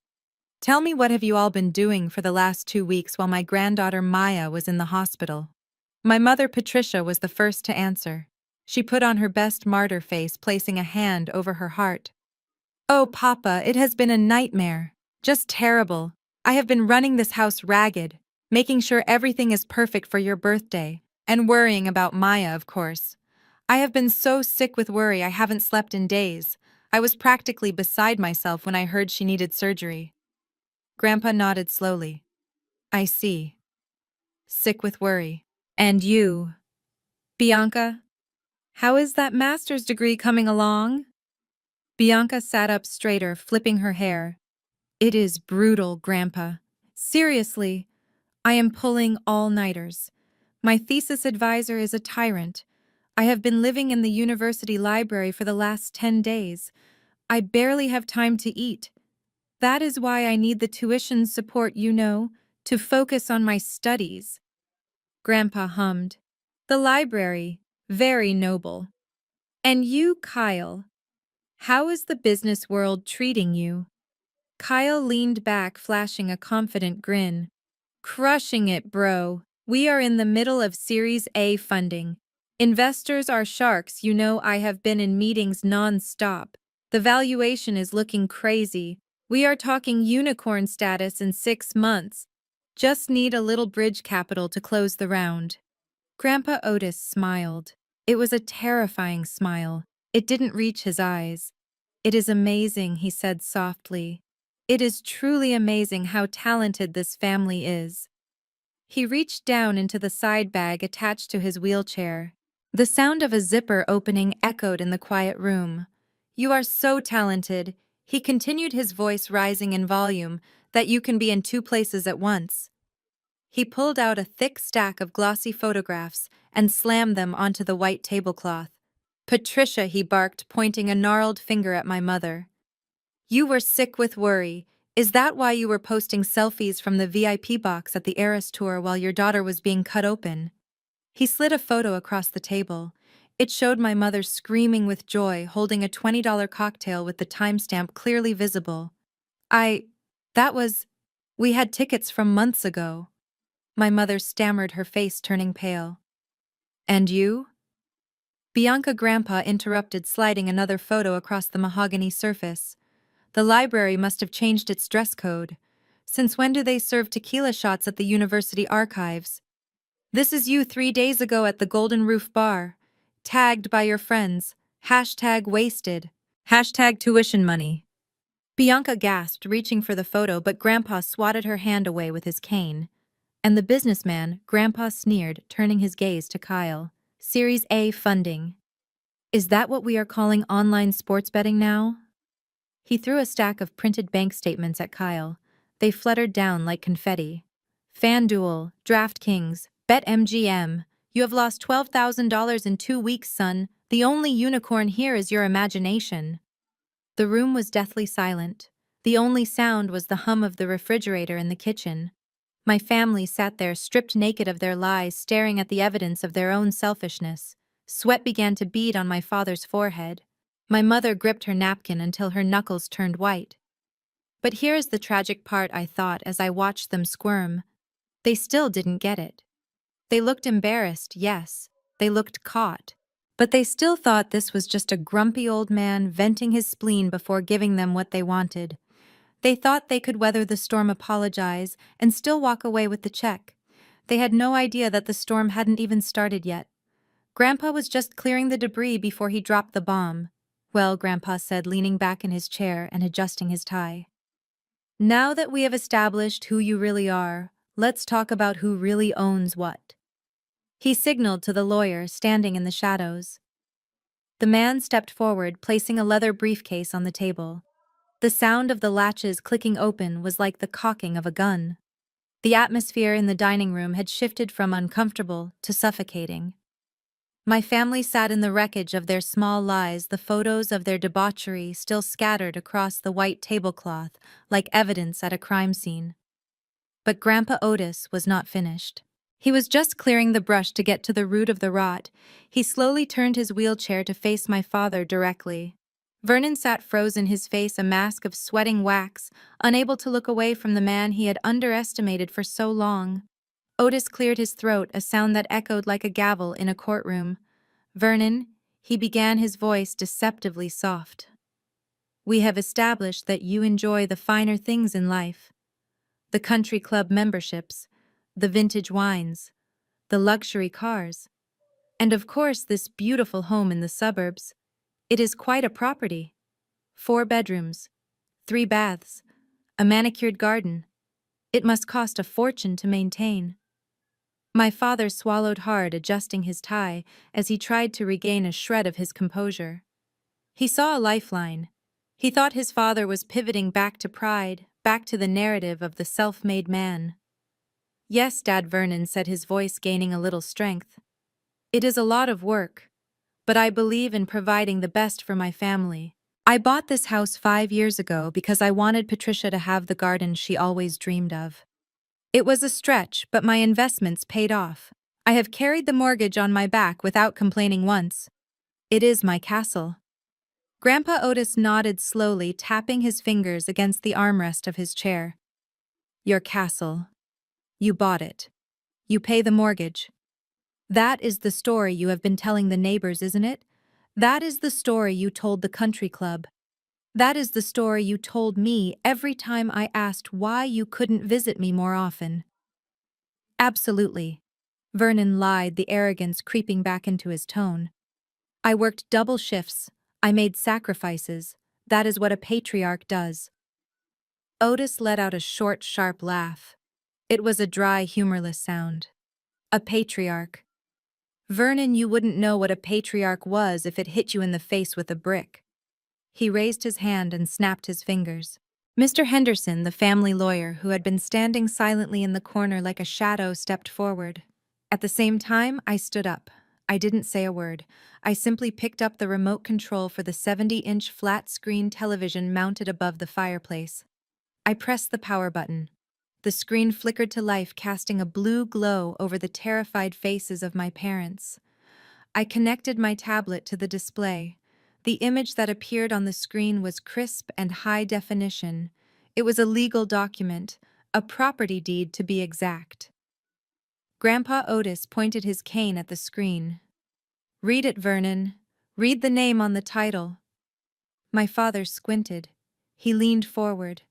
Tell me, what have you all been doing for the last 2 weeks while my granddaughter Maya was in the hospital? My mother Patricia was the first to answer. She put on her best martyr face, placing a hand over her heart. Oh, Papa, it has been a nightmare. Just terrible. I have been running this house ragged, making sure everything is perfect for your birthday, and worrying about Maya, of course. I have been so sick with worry I haven't slept in days. I was practically beside myself when I heard she needed surgery. Grandpa nodded slowly. I see. Sick with worry. And you, Bianca? How is that master's degree coming along? Bianca sat up straighter, flipping her hair. It is brutal, Grandpa. Seriously, I am pulling all-nighters. My thesis advisor is a tyrant. I have been living in the university library for the last 10 days. I barely have time to eat. That is why I need the tuition support, to focus on my studies. Grandpa hummed. The library, very noble. And you, Kyle, how is the business world treating you? Kyle leaned back, flashing a confident grin. Crushing it, bro. We are in the middle of Series A funding. Investors are sharks, you know. I have been in meetings non-stop. The valuation is looking crazy. We are talking unicorn status in 6 months. Just need a little bridge capital to close the round. Grandpa Otis smiled. It was a terrifying smile. It didn't reach his eyes. It is amazing, he said softly. It is truly amazing how talented this family is. He reached down into the side bag attached to his wheelchair. The sound of a zipper opening echoed in the quiet room. You are so talented, he continued, his voice rising in volume, that you can be in two places at once. He pulled out a thick stack of glossy photographs and slammed them onto the white tablecloth. Patricia, he barked, pointing a gnarled finger at my mother. You were sick with worry. Is that why you were posting selfies from the VIP box at the Eras Tour while your daughter was being cut open? He slid a photo across the table. It showed my mother screaming with joy, holding a $20 cocktail with the timestamp clearly visible. That was... We had tickets from months ago. My mother stammered, her face turning pale. And you? Bianca, Grandpa interrupted, sliding another photo across the mahogany surface. The library must have changed its dress code. Since when do they serve tequila shots at the university archives? This is you 3 days ago at the Golden Roof Bar. Tagged by your friends. #wasted. #tuition money. Bianca gasped, reaching for the photo, but Grandpa swatted her hand away with his cane. And the businessman, Grandpa sneered, turning his gaze to Kyle. Series A funding. Is that what we are calling online sports betting now? He threw a stack of printed bank statements at Kyle. They fluttered down like confetti. FanDuel, DraftKings, BetMGM. You have lost $12,000 in 2 weeks, son. The only unicorn here is your imagination. The room was deathly silent. The only sound was the hum of the refrigerator in the kitchen. My family sat there, stripped naked of their lies, staring at the evidence of their own selfishness. Sweat began to bead on my father's forehead. My mother gripped her napkin until her knuckles turned white. But here is the tragic part, I thought as I watched them squirm. They still didn't get it. They looked embarrassed, yes. They looked caught. But they still thought this was just a grumpy old man venting his spleen before giving them what they wanted. They thought they could weather the storm, apologize, and still walk away with the check. They had no idea that the storm hadn't even started yet. Grandpa was just clearing the debris before he dropped the bomb. Well, Grandpa said, leaning back in his chair and adjusting his tie. Now that we have established who you really are, let's talk about who really owns what. He signaled to the lawyer standing in the shadows. The man stepped forward, placing a leather briefcase on the table. The sound of the latches clicking open was like the cocking of a gun. The atmosphere in the dining room had shifted from uncomfortable to suffocating. My family sat in the wreckage of their small lies, the photos of their debauchery still scattered across the white tablecloth like evidence at a crime scene. But Grandpa Otis was not finished. He was just clearing the brush to get to the root of the rot. He slowly turned his wheelchair to face my father directly. Vernon sat frozen, his face a mask of sweating wax, unable to look away from the man he had underestimated for so long. Otis cleared his throat, a sound that echoed like a gavel in a courtroom. Vernon, he began, his voice deceptively soft. We have established that you enjoy the finer things in life. The country club memberships, the vintage wines, the luxury cars, and of course this beautiful home in the suburbs. It is quite a property. 4 bedrooms, 3 baths, a manicured garden. It must cost a fortune to maintain. My father swallowed hard, adjusting his tie as he tried to regain a shred of his composure. He saw a lifeline. He thought his father was pivoting back to pride, back to the narrative of the self-made man. Yes, Dad, Vernon said, his voice gaining a little strength. It is a lot of work, but I believe in providing the best for my family. I bought this house 5 years ago because I wanted Patricia to have the garden she always dreamed of. It was a stretch, but my investments paid off. I have carried the mortgage on my back without complaining once. It is my castle. Grandpa Otis nodded slowly, tapping his fingers against the armrest of his chair. Your castle. You bought it. You pay the mortgage. That is the story you have been telling the neighbors, isn't it? That is the story you told the country club. That is the story you told me every time I asked why you couldn't visit me more often. Absolutely. Vernon lied, the arrogance creeping back into his tone. I worked double shifts. I made sacrifices. That is what a patriarch does. Otis let out a short, sharp laugh. It was a dry, humorless sound. A patriarch. Vernon, you wouldn't know what a patriarch was if it hit you in the face with a brick. He raised his hand and snapped his fingers. Mr. Henderson, the family lawyer, who had been standing silently in the corner like a shadow, stepped forward. At the same time, I stood up. I didn't say a word. I simply picked up the remote control for the 70-inch flat-screen television mounted above the fireplace. I pressed the power button. The screen flickered to life, casting a blue glow over the terrified faces of my parents. I connected my tablet to the display. The image that appeared on the screen was crisp and high definition. It was a legal document, a property deed to be exact. Grandpa Otis pointed his cane at the screen. "Read it, Vernon. Read the name on the title." My father squinted. He leaned forward.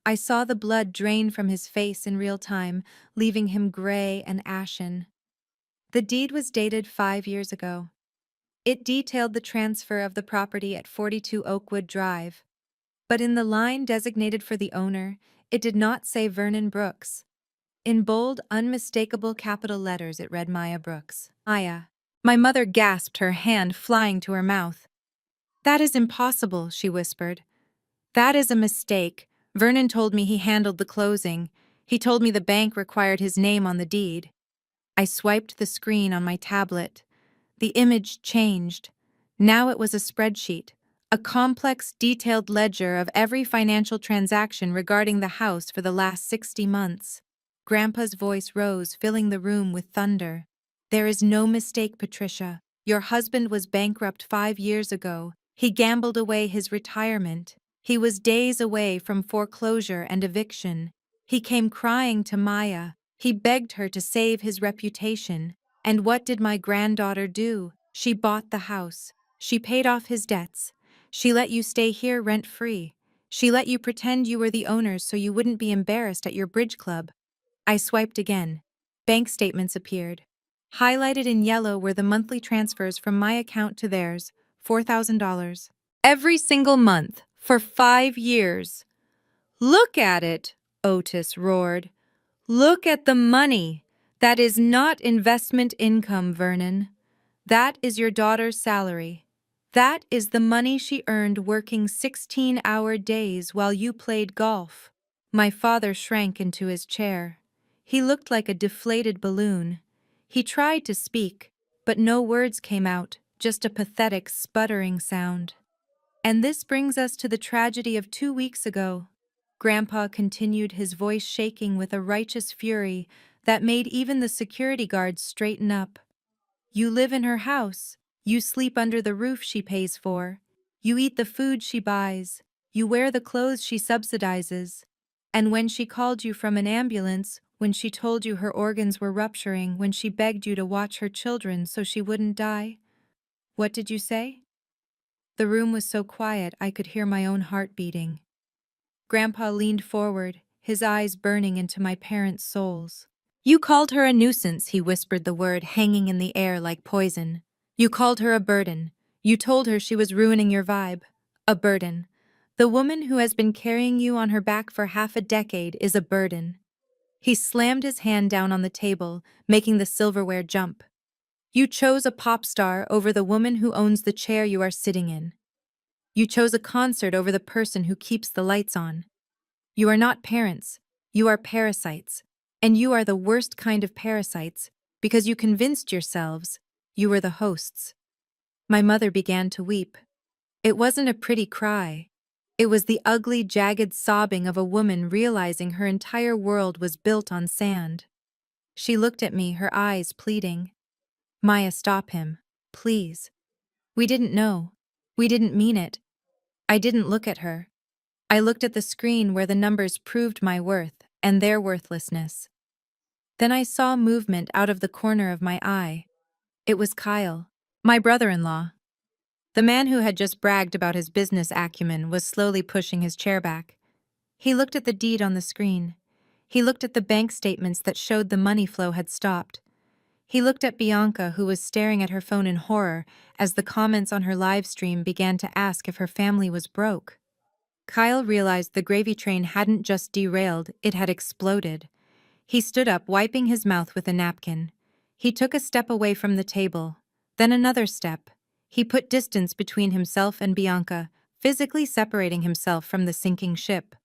I saw the blood drain from his face in real time, leaving him gray and ashen. The deed was dated 5 years ago. It detailed the transfer of the property at 42 Oakwood Drive. But in the line designated for the owner, it did not say Vernon Brooks. In bold, unmistakable capital letters, it read Maya Brooks. Maya. My mother gasped, her hand flying to her mouth. "That is impossible," she whispered. "That is a mistake. Vernon told me he handled the closing. He told me the bank required his name on the deed." I swiped the screen on my tablet. The image changed. Now it was a spreadsheet, a complex, detailed ledger of every financial transaction regarding the house for the last 60 months. Grandpa's voice rose, filling the room with thunder. "There is no mistake, Patricia. Your husband was bankrupt 5 years ago. He gambled away his retirement. He was days away from foreclosure and eviction. He came crying to Maya. He begged her to save his reputation. And what did my granddaughter do? She bought the house. She paid off his debts. She let you stay here rent-free. She let you pretend you were the owners so you wouldn't be embarrassed at your bridge club." I swiped again. Bank statements appeared. Highlighted in yellow were the monthly transfers from my account to theirs, $4,000. Every single month, for 5 years. "Look at it," Otis roared. "Look at the money. That is not investment income, Vernon. That is your daughter's salary. That is the money she earned working 16-hour days while you played golf." My father shrank into his chair. He looked like a deflated balloon. He tried to speak, but no words came out, just a pathetic sputtering sound. "And this brings us to the tragedy of 2 weeks ago." Grandpa continued, his voice shaking with a righteous fury that made even the security guards straighten up. "You live in her house. You sleep under the roof she pays for. You eat the food she buys. You wear the clothes she subsidizes. And when she called you from an ambulance, when she told you her organs were rupturing, when she begged you to watch her children so she wouldn't die, what did you say?" The room was so quiet I could hear my own heart beating. Grandpa leaned forward, his eyes burning into my parents' souls. "You called her a nuisance," he whispered, the word hanging in the air like poison. "You called her a burden. You told her she was ruining your vibe. A burden. The woman who has been carrying you on her back for half a decade is a burden." He slammed his hand down on the table, making the silverware jump. "You chose a pop star over the woman who owns the chair you are sitting in. You chose a concert over the person who keeps the lights on. You are not parents. You are parasites. And you are the worst kind of parasites, because you convinced yourselves you were the hosts." My mother began to weep. It wasn't a pretty cry. It was the ugly, jagged sobbing of a woman realizing her entire world was built on sand. She looked at me, her eyes pleading. "Maya, stop him. Please. We didn't know. We didn't mean it." I didn't look at her. I looked at the screen where the numbers proved my worth and their worthlessness. Then I saw movement out of the corner of my eye. It was Kyle, my brother-in-law. The man who had just bragged about his business acumen was slowly pushing his chair back. He looked at the deed on the screen. He looked at the bank statements that showed the money flow had stopped. He looked at Bianca, who was staring at her phone in horror as the comments on her live stream began to ask if her family was broke. Kyle realized the gravy train hadn't just derailed, it had exploded. He stood up, wiping his mouth with a napkin. He took a step away from the table, then another step. He put distance between himself and Bianca, physically separating himself from the sinking ship.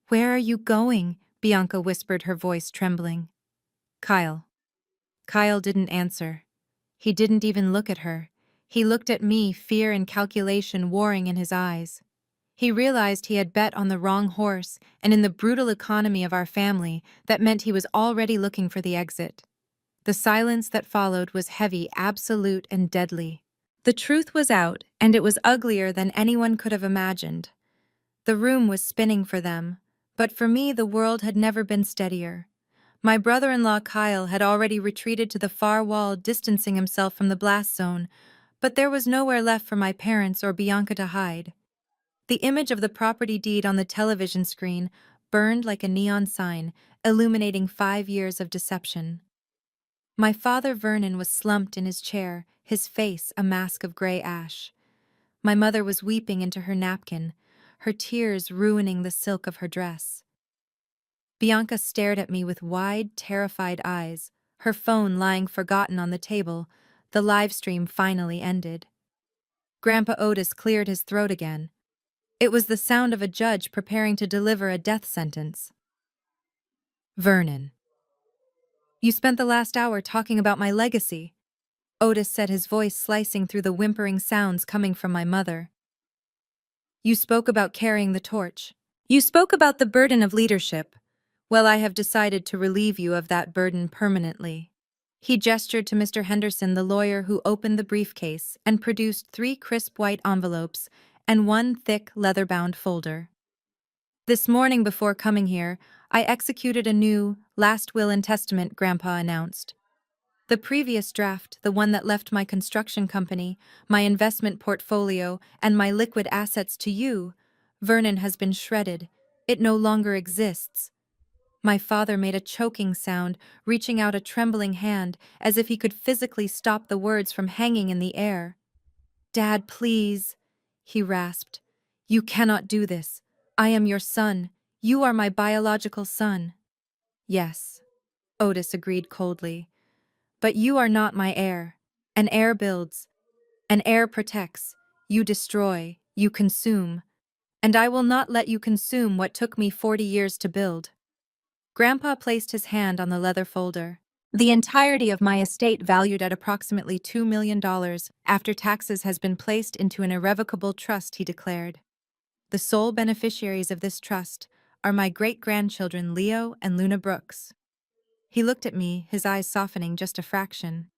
"Where are you going?" Bianca whispered, her voice trembling. "Kyle." Kyle didn't answer. He didn't even look at her. He looked at me, fear and calculation warring in his eyes. He realized he had bet on the wrong horse, and in the brutal economy of our family, that meant he was already looking for the exit. The silence that followed was heavy, absolute, and deadly. The truth was out, and it was uglier than anyone could have imagined. The room was spinning for them, but for me the world had never been steadier. My brother-in-law Kyle had already retreated to the far wall, distancing himself from the blast zone, but there was nowhere left for my parents or Bianca to hide. The image of the property deed on the television screen burned like a neon sign, illuminating 5 years of deception. My father Vernon was slumped in his chair, his face a mask of gray ash. My mother was weeping into her napkin, her tears ruining the silk of her dress. Bianca stared at me with wide, terrified eyes, her phone lying forgotten on the table. The live stream finally ended. Grandpa Otis cleared his throat again. It was the sound of a judge preparing to deliver a death sentence. "Vernon, you spent the last hour talking about my legacy," Otis said, his voice slicing through the whimpering sounds coming from my mother. "You spoke about carrying the torch. You spoke about the burden of leadership. Well, I have decided to relieve you of that burden permanently." He gestured to Mr. Henderson, the lawyer, who opened the briefcase and produced 3 crisp white envelopes and 1 thick leather-bound folder. "This morning before coming here, I executed a new last will and testament," Grandpa announced. "The previous draft, the one that left my construction company, my investment portfolio, and my liquid assets to you, Vernon, has been shredded. It no longer exists." My father made a choking sound, reaching out a trembling hand, as if he could physically stop the words from hanging in the air. "Dad, please," he rasped. "You cannot do this. I am your son. You are my biological son." "Yes," Otis agreed coldly. "But you are not my heir. An heir builds. An heir protects. You destroy. You consume. And I will not let you consume what took me 40 years to build." Grandpa placed his hand on the leather folder. "The entirety of my estate, valued at approximately $2 million after taxes, has been placed into an irrevocable trust," he declared. "The sole beneficiaries of this trust are my great-grandchildren Leo and Luna Brooks." He looked at me, his eyes softening just a fraction.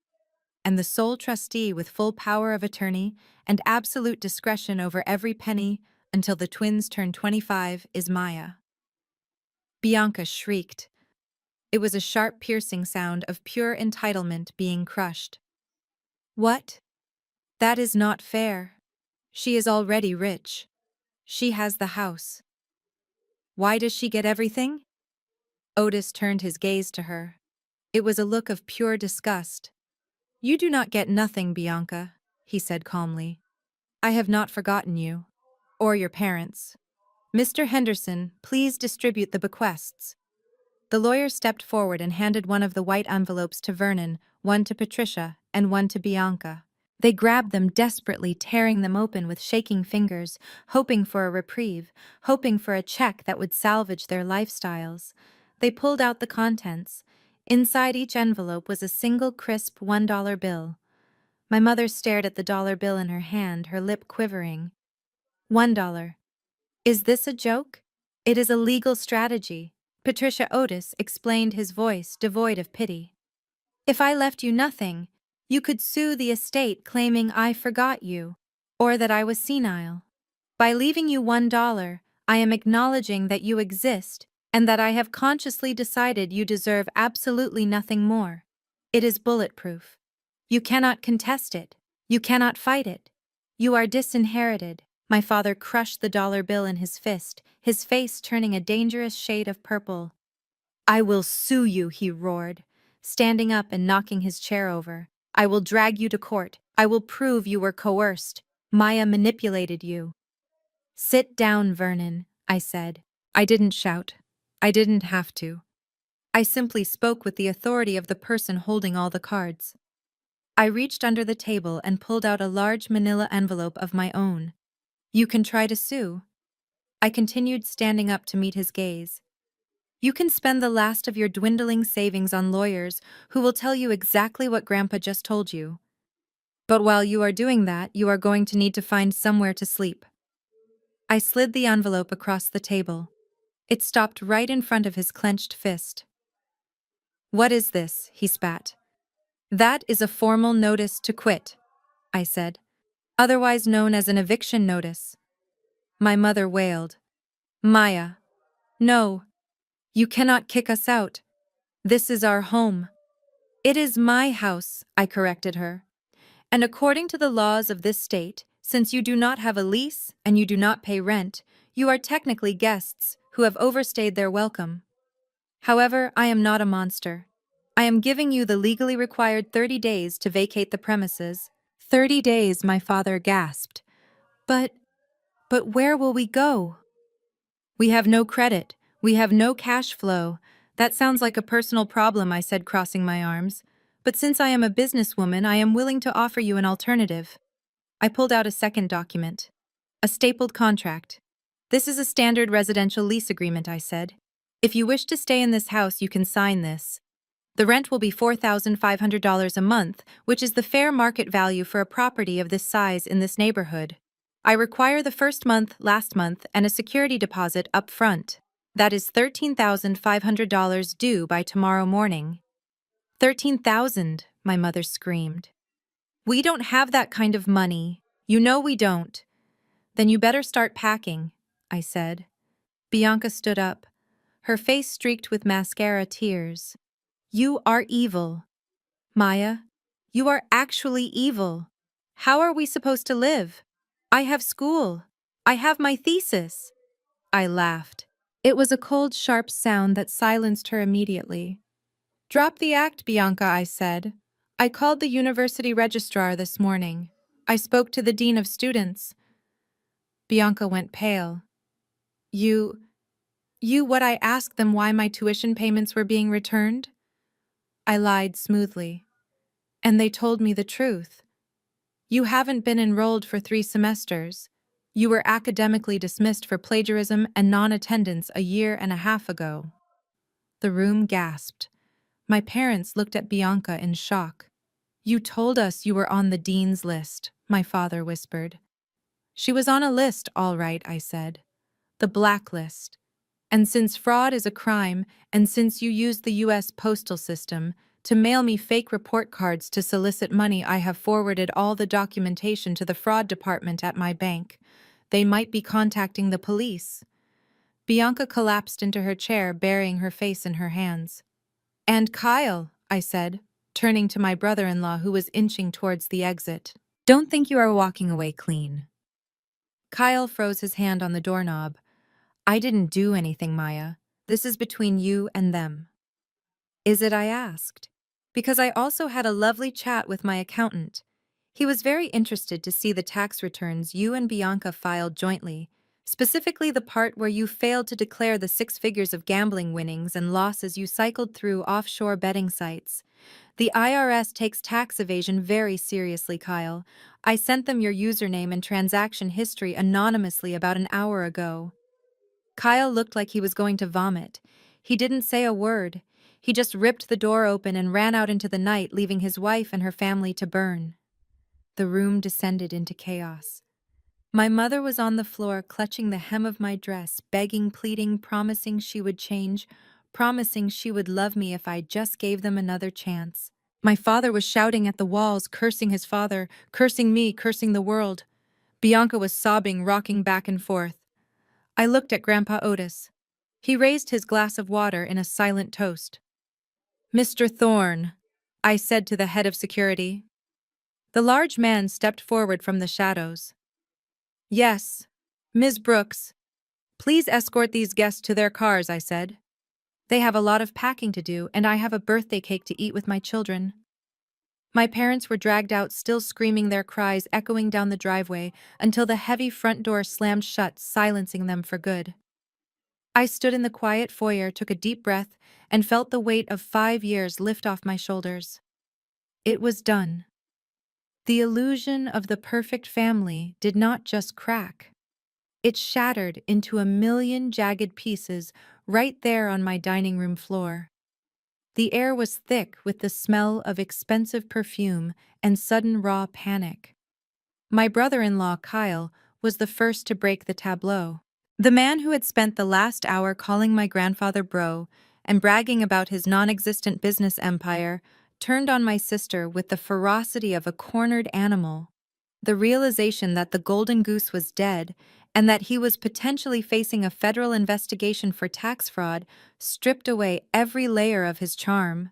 "And the sole trustee with full power of attorney and absolute discretion over every penny until the twins turn 25 is Maya." Bianca shrieked. It was a sharp, piercing sound of pure entitlement being crushed. "What? That is not fair. She is already rich. She has the house. Why does she get everything?" Otis turned his gaze to her. It was a look of pure disgust. "You do not get nothing, Bianca," he said calmly. "I have not forgotten you. Or your parents. Mr. Henderson, please distribute the bequests." The lawyer stepped forward and handed one of the white envelopes to Vernon, one to Patricia, and one to Bianca. They grabbed them desperately, tearing them open with shaking fingers, hoping for a reprieve, hoping for a check that would salvage their lifestyles. They pulled out the contents. Inside each envelope was a single crisp $1 bill. My mother stared at the dollar bill in her hand, her lip quivering. $1. "Is this a joke?" "It is a legal strategy," Patricia Otis explained, his voice devoid of pity. "If I left you nothing, you could sue the estate claiming I forgot you, or that I was senile. By leaving you $1, I am acknowledging that you exist and that I have consciously decided you deserve absolutely nothing more. It is bulletproof. You cannot contest it. You cannot fight it. You are disinherited. My father crushed the dollar bill in his fist, his face turning a dangerous shade of purple. I will sue you, he roared, standing up and knocking his chair over. I will drag you to court. I will prove you were coerced. Maya manipulated you. Sit down, Vernon, I said. I didn't shout. I didn't have to. I simply spoke with the authority of the person holding all the cards. I reached under the table and pulled out a large manila envelope of my own. You can try to sue. I continued, standing up to meet his gaze. You can spend the last of your dwindling savings on lawyers who will tell you exactly what Grandpa just told you. But while you are doing that, you are going to need to find somewhere to sleep. I slid the envelope across the table. It stopped right in front of his clenched fist. What is this? He spat. That is a formal notice to quit, I said, otherwise known as an eviction notice. My mother wailed. Maya. No. You cannot kick us out. This is our home. It is my house, I corrected her. And according to the laws of this state, since you do not have a lease and you do not pay rent, you are technically guests who have overstayed their welcome. However, I am not a monster. I am giving you the legally required 30 days to vacate the premises. 30 days, my father gasped. But where will we go? We have no credit. We have no cash flow. That sounds like a personal problem, I said, crossing my arms. But since I am a businesswoman, I am willing to offer you an alternative. I pulled out a second document. A stapled contract. This is a standard residential lease agreement, I said. If you wish to stay in this house, you can sign this. The rent will be $4,500 a month, which is the fair market value for a property of this size in this neighborhood. I require the first month, last month, and a security deposit up front. That is $13,500 due by tomorrow morning. 13,000, my mother screamed. We don't have that kind of money. You know we don't. Then you better start packing, I said. Bianca stood up, her face streaked with mascara tears. You are evil. Maya, you are actually evil. How are we supposed to live? I have school. I have my thesis. I laughed. It was a cold, sharp sound that silenced her immediately. Drop the act, Bianca, I said. I called the university registrar this morning. I spoke to the dean of students. Bianca went pale. What I asked them why my tuition payments were being returned? I lied smoothly. And they told me the truth. You haven't been enrolled for 3 semesters. You were academically dismissed for plagiarism and non-attendance a year and a half ago. The room gasped. My parents looked at Bianca in shock. You told us you were on the dean's list, my father whispered. She was on a list, all right, I said. The blacklist. And since fraud is a crime, and since you used the U.S. postal system to mail me fake report cards to solicit money, I have forwarded all the documentation to the fraud department at my bank. They might be contacting the police. Bianca collapsed into her chair, burying her face in her hands. And Kyle, I said, turning to my brother-in-law who was inching towards the exit. Don't think you are walking away clean. Kyle froze his hand on the doorknob. I didn't do anything, Maya. This is between you and them. Is it? I asked. Because I also had a lovely chat with my accountant. He was very interested to see the tax returns you and Bianca filed jointly, specifically the part where you failed to declare the 6 figures of gambling winnings and losses you cycled through offshore betting sites. The IRS takes tax evasion very seriously, Kyle. I sent them your username and transaction history anonymously about an hour ago. Kyle looked like he was going to vomit. He didn't say a word. He just ripped the door open and ran out into the night, leaving his wife and her family to burn. The room descended into chaos. My mother was on the floor, clutching the hem of my dress, begging, pleading, promising she would change, promising she would love me if I just gave them another chance. My father was shouting at the walls, cursing his father, cursing me, cursing the world. Bianca was sobbing, rocking back and forth. I looked at Grandpa Otis. He raised his glass of water in a silent toast. "Mr. Thorne," I said to the head of security. The large man stepped forward from the shadows. "Yes, Ms. Brooks, please escort these guests to their cars," I said. "They have a lot of packing to do, and I have a birthday cake to eat with my children." My parents were dragged out, still screaming, their cries echoing down the driveway until the heavy front door slammed shut, silencing them for good. I stood in the quiet foyer, took a deep breath, and felt the weight of 5 years lift off my shoulders. It was done. The illusion of the perfect family did not just crack. It shattered into a million jagged pieces right there on my dining room floor. The air was thick with the smell of expensive perfume and sudden raw panic. My brother-in-law, Kyle, was the first to break the tableau. The man who had spent the last hour calling my grandfather bro and bragging about his non-existent business empire turned on my sister with the ferocity of a cornered animal. The realization that the golden goose was dead and that he was potentially facing a federal investigation for tax fraud stripped away every layer of his charm.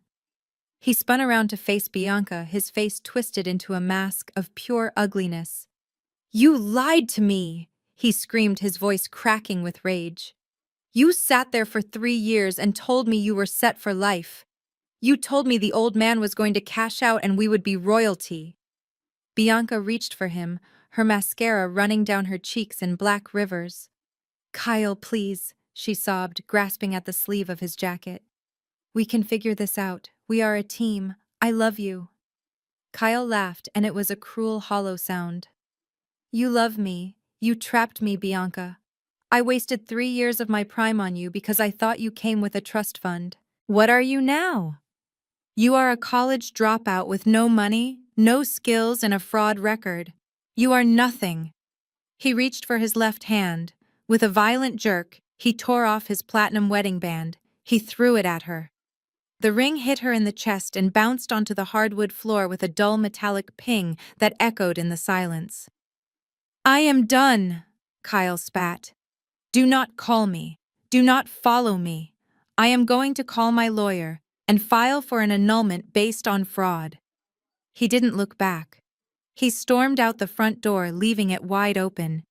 He spun around to face Bianca, his face twisted into a mask of pure ugliness. "You lied to me!" he screamed, his voice cracking with rage. "You sat there for 3 years and told me you were set for life. You told me the old man was going to cash out and we would be royalty." Bianca reached for him, her mascara running down her cheeks in black rivers. "Kyle, please," she sobbed, grasping at the sleeve of his jacket. "We can figure this out. We are a team. I love you." Kyle laughed, and it was a cruel, hollow sound. "You love me. You trapped me, Bianca. I wasted 3 years of my prime on you because I thought you came with a trust fund. What are you now? You are a college dropout with no money, no skills, and a fraud record. You are nothing." He reached for his left hand. With a violent jerk, he tore off his platinum wedding band. He threw it at her. The ring hit her in the chest and bounced onto the hardwood floor with a dull metallic ping that echoed in the silence. "I am done," Kyle spat. "Do not call me. Do not follow me. I am going to call my lawyer and file for an annulment based on fraud." He didn't look back. He stormed out the front door, leaving it wide open.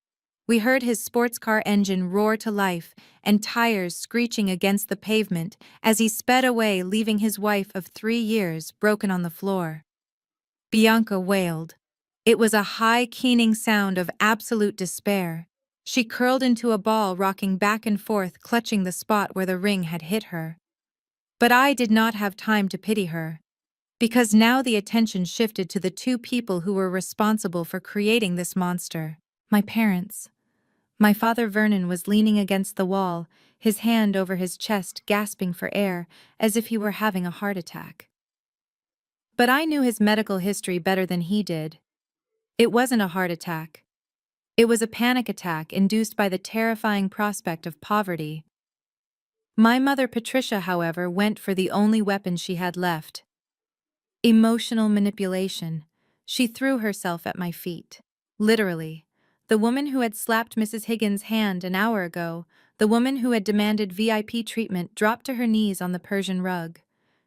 We heard his sports car engine roar to life and tires screeching against the pavement as he sped away, leaving his wife of 3 years broken on the floor. Bianca wailed. It was a high, keening sound of absolute despair. She curled into a ball, rocking back and forth, clutching the spot where the ring had hit her. But I did not have time to pity her, because now the attention shifted to the two people who were responsible for creating this monster: my parents. My father Vernon was leaning against the wall, his hand over his chest, gasping for air, as if he were having a heart attack. But I knew his medical history better than he did. It wasn't a heart attack. It was a panic attack induced by the terrifying prospect of poverty. My mother Patricia, however, went for the only weapon she had left: emotional manipulation. She threw herself at my feet. Literally. The woman who had slapped Mrs. Higgins' hand an hour ago, the woman who had demanded VIP treatment, dropped to her knees on the Persian rug.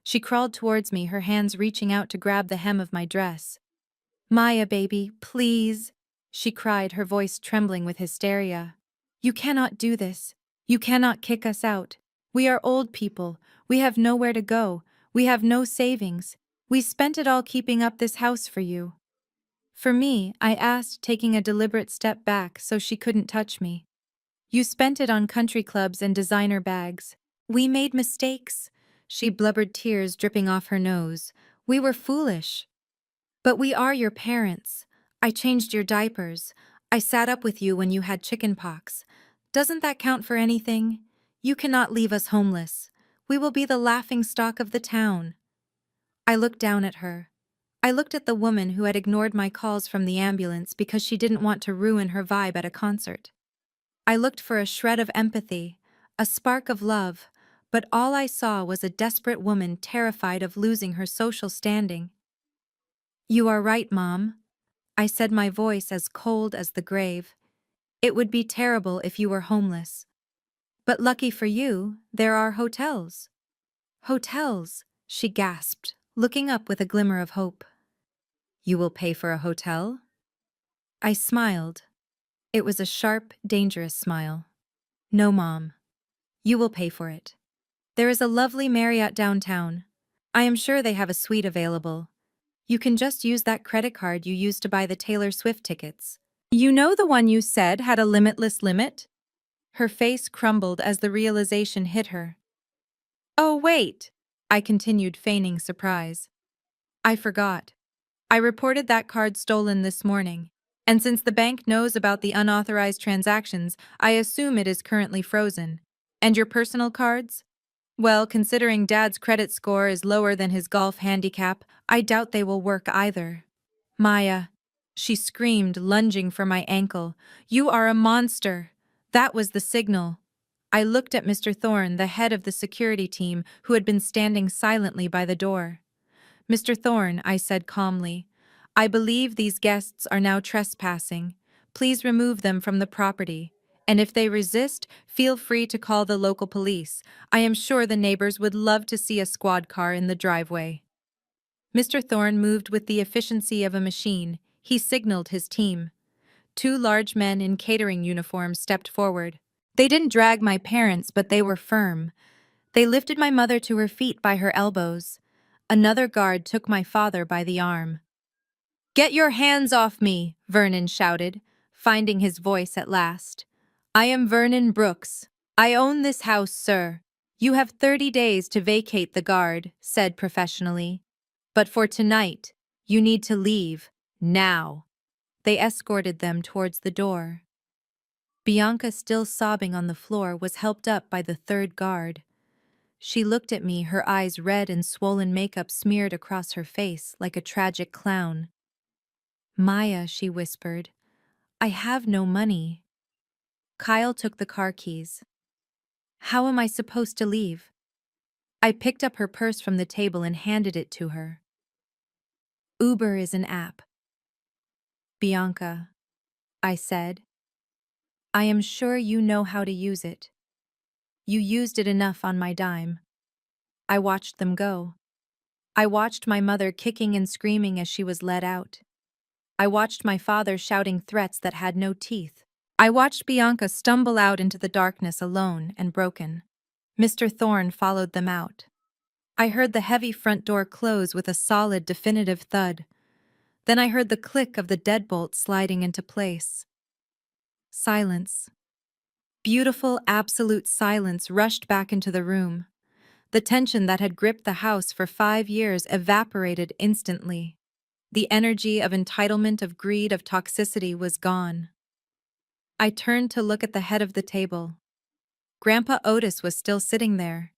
She crawled towards me, her hands reaching out to grab the hem of my dress. "Maya, baby, please," she cried, her voice trembling with hysteria. "You cannot do this. You cannot kick us out. We are old people. We have nowhere to go. We have no savings. We spent it all keeping up this house for you." "For me," I asked, taking a deliberate step back so she couldn't touch me. "You spent it on country clubs and designer bags." "We made mistakes," she blubbered, tears dripping off her nose. "We were foolish. But we are your parents. I changed your diapers. I sat up with you when you had chicken pox. Doesn't that count for anything? You cannot leave us homeless. We will be the laughing stock of the town." I looked down at her. I looked at the woman who had ignored my calls from the ambulance because she didn't want to ruin her vibe at a concert. I looked for a shred of empathy, a spark of love, but all I saw was a desperate woman terrified of losing her social standing. "You are right, Mom," I said, my voice as cold as the grave. "It would be terrible if you were homeless." But lucky for you, there are hotels. Hotels, she gasped, looking up with a glimmer of hope. You will pay for a hotel? I smiled. It was a sharp, dangerous smile. No, Mom. You will pay for it. There is a lovely Marriott downtown. I am sure they have a suite available. You can just use that credit card you used to buy the Taylor Swift tickets. You know the one you said had a limitless limit? Her face crumbled as the realization hit her. Oh, wait, I continued, feigning surprise. I forgot. I reported that card stolen this morning. And since the bank knows about the unauthorized transactions, I assume it is currently frozen. And your personal cards? Well, considering Dad's credit score is lower than his golf handicap, I doubt they will work either. Maya, she screamed, lunging for my ankle. You are a monster. That was the signal. I looked at Mr. Thorne, the head of the security team, who had been standing silently by the door. Mr. Thorne, I said calmly, I believe these guests are now trespassing. Please remove them from the property. And if they resist, feel free to call the local police. I am sure the neighbors would love to see a squad car in the driveway. Mr. Thorne moved with the efficiency of a machine. He signaled his team. Two large men in catering uniforms stepped forward. They didn't drag my parents, but they were firm. They lifted my mother to her feet by her elbows. Another guard took my father by the arm. Get your hands off me, Vernon shouted, finding his voice at last. I am Vernon Brooks. I own this house, sir. You have 30 days to vacate, the guard said professionally. But for tonight, you need to leave, now. They escorted them towards the door. Bianca, still sobbing on the floor, was helped up by the third guard. She looked at me, her eyes red and swollen, makeup smeared across her face like a tragic clown. Maya, she whispered, I have no money. Kyle took the car keys. How am I supposed to leave? I picked up her purse from the table and handed it to her. Uber is an app. Bianca, I said, I am sure you know how to use it. You used it enough on my dime. I watched them go. I watched my mother kicking and screaming as she was led out. I watched my father shouting threats that had no teeth. I watched Bianca stumble out into the darkness alone and broken. Mr. Thorne followed them out. I heard the heavy front door close with a solid, definitive thud. Then I heard the click of the deadbolt sliding into place. Silence. Beautiful, absolute silence rushed back into the room. The tension that had gripped the house for 5 years evaporated instantly. The energy of entitlement, of greed, of toxicity was gone. I turned to look at the head of the table. Grandpa Otis was still sitting there.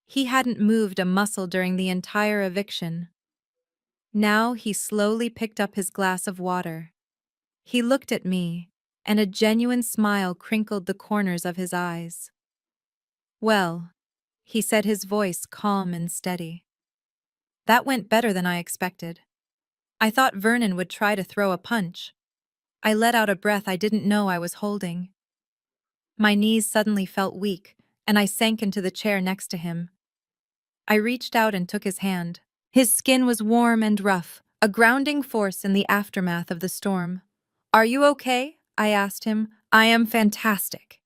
He hadn't moved a muscle during the entire eviction. Now he slowly picked up his glass of water. He looked at me, and a genuine smile crinkled the corners of his eyes. Well, he said, his voice calm and steady. That went better than I expected. I thought Vernon would try to throw a punch. I let out a breath I didn't know I was holding. My knees suddenly felt weak, and I sank into the chair next to him. I reached out and took his hand. His skin was warm and rough, a grounding force in the aftermath of the storm. Are you okay? I asked him. I am fantastic.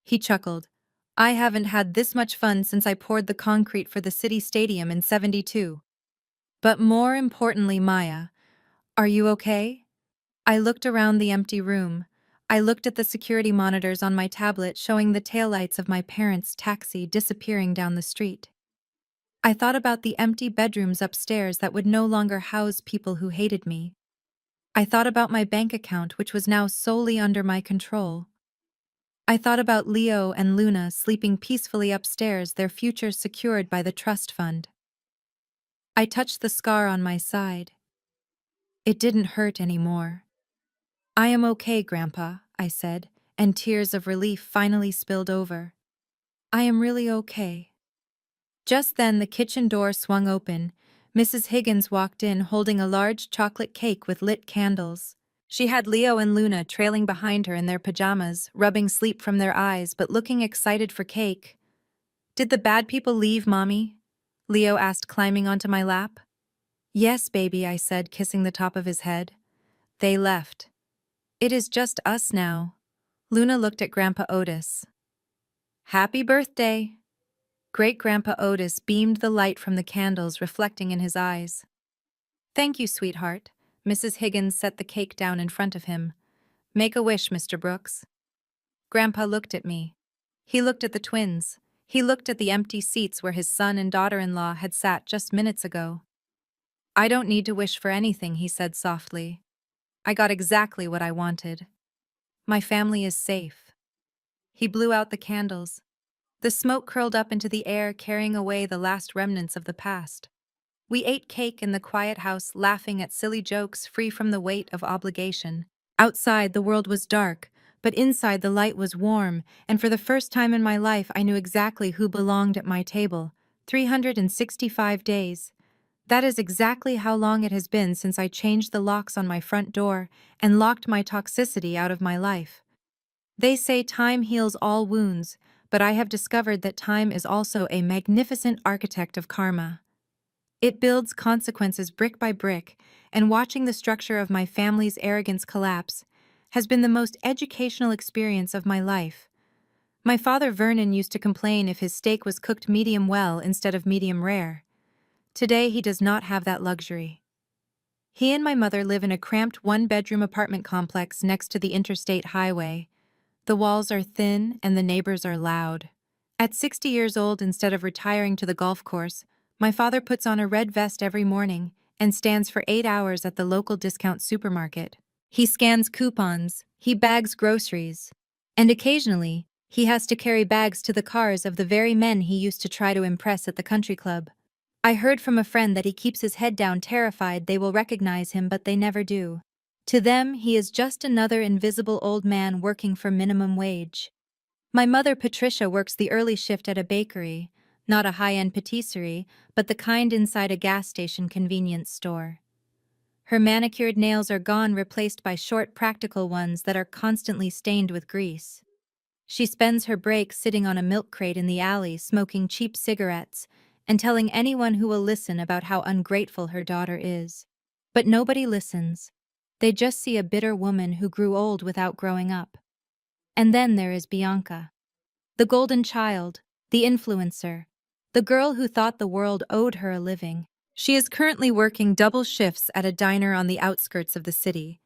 He chuckled. I haven't had this much fun since I poured the concrete for the city stadium in '72. But more importantly, Maya, are you okay? I looked around the empty room. I looked at the security monitors on my tablet showing the taillights of my parents' taxi disappearing down the street. I thought about the empty bedrooms upstairs that would no longer house people who hated me. I thought about my bank account, which was now solely under my control. I thought about Leo and Luna sleeping peacefully upstairs, their futures secured by the trust fund. I touched the scar on my side. It didn't hurt anymore. I am okay, Grandpa, I said, and tears of relief finally spilled over. I am really okay. Just then the kitchen door swung open. Mrs. Higgins walked in holding a large chocolate cake with lit candles. She had Leo and Luna trailing behind her in their pajamas, rubbing sleep from their eyes but looking excited for cake. "Did the bad people leave, Mommy?" Leo asked, climbing onto my lap. "Yes, baby," I said, kissing the top of his head. "They left. It is just us now." Luna looked at Grandpa Otis. "Happy birthday!" Great-Grandpa Otis beamed the light from the candles reflecting in his eyes. "Thank you, sweetheart." Mrs. Higgins set the cake down in front of him. "Make a wish, Mr. Brooks." Grandpa looked at me. He looked at the twins. He looked at the empty seats where his son and daughter-in-law had sat just minutes ago. "I don't need to wish for anything," he said softly. "I got exactly what I wanted. My family is safe." He blew out the candles. The smoke curled up into the air, carrying away the last remnants of the past. We ate cake in the quiet house, laughing at silly jokes free from the weight of obligation. Outside, the world was dark, but inside the light was warm, and for the first time in my life I knew exactly who belonged at my table. 365 days. That is exactly how long it has been since I changed the locks on my front door and locked my toxicity out of my life. They say time heals all wounds, but I have discovered that time is also a magnificent architect of karma. It builds consequences brick by brick, and watching the structure of my family's arrogance collapse has been the most educational experience of my life. My father Vernon used to complain if his steak was cooked medium well instead of medium rare. Today he does not have that luxury. He and my mother live in a cramped one-bedroom apartment complex next to the interstate highway. The walls are thin and the neighbors are loud. At 60 years old, instead of retiring to the golf course, my father puts on a red vest every morning and stands for 8 hours at the local discount supermarket. He scans coupons, he bags groceries, and occasionally, he has to carry bags to the cars of the very men he used to try to impress at the country club. I heard from a friend that he keeps his head down, terrified they will recognize him, but they never do. To them, he is just another invisible old man working for minimum wage. My mother Patricia works the early shift at a bakery, not a high-end patisserie, but the kind inside a gas station convenience store. Her manicured nails are gone, replaced by short, practical ones that are constantly stained with grease. She spends her breaks sitting on a milk crate in the alley, smoking cheap cigarettes, and telling anyone who will listen about how ungrateful her daughter is. But nobody listens. They just see a bitter woman who grew old without growing up. And then there is Bianca. The golden child, the influencer, the girl who thought the world owed her a living. She is currently working double shifts at a diner on the outskirts of the city.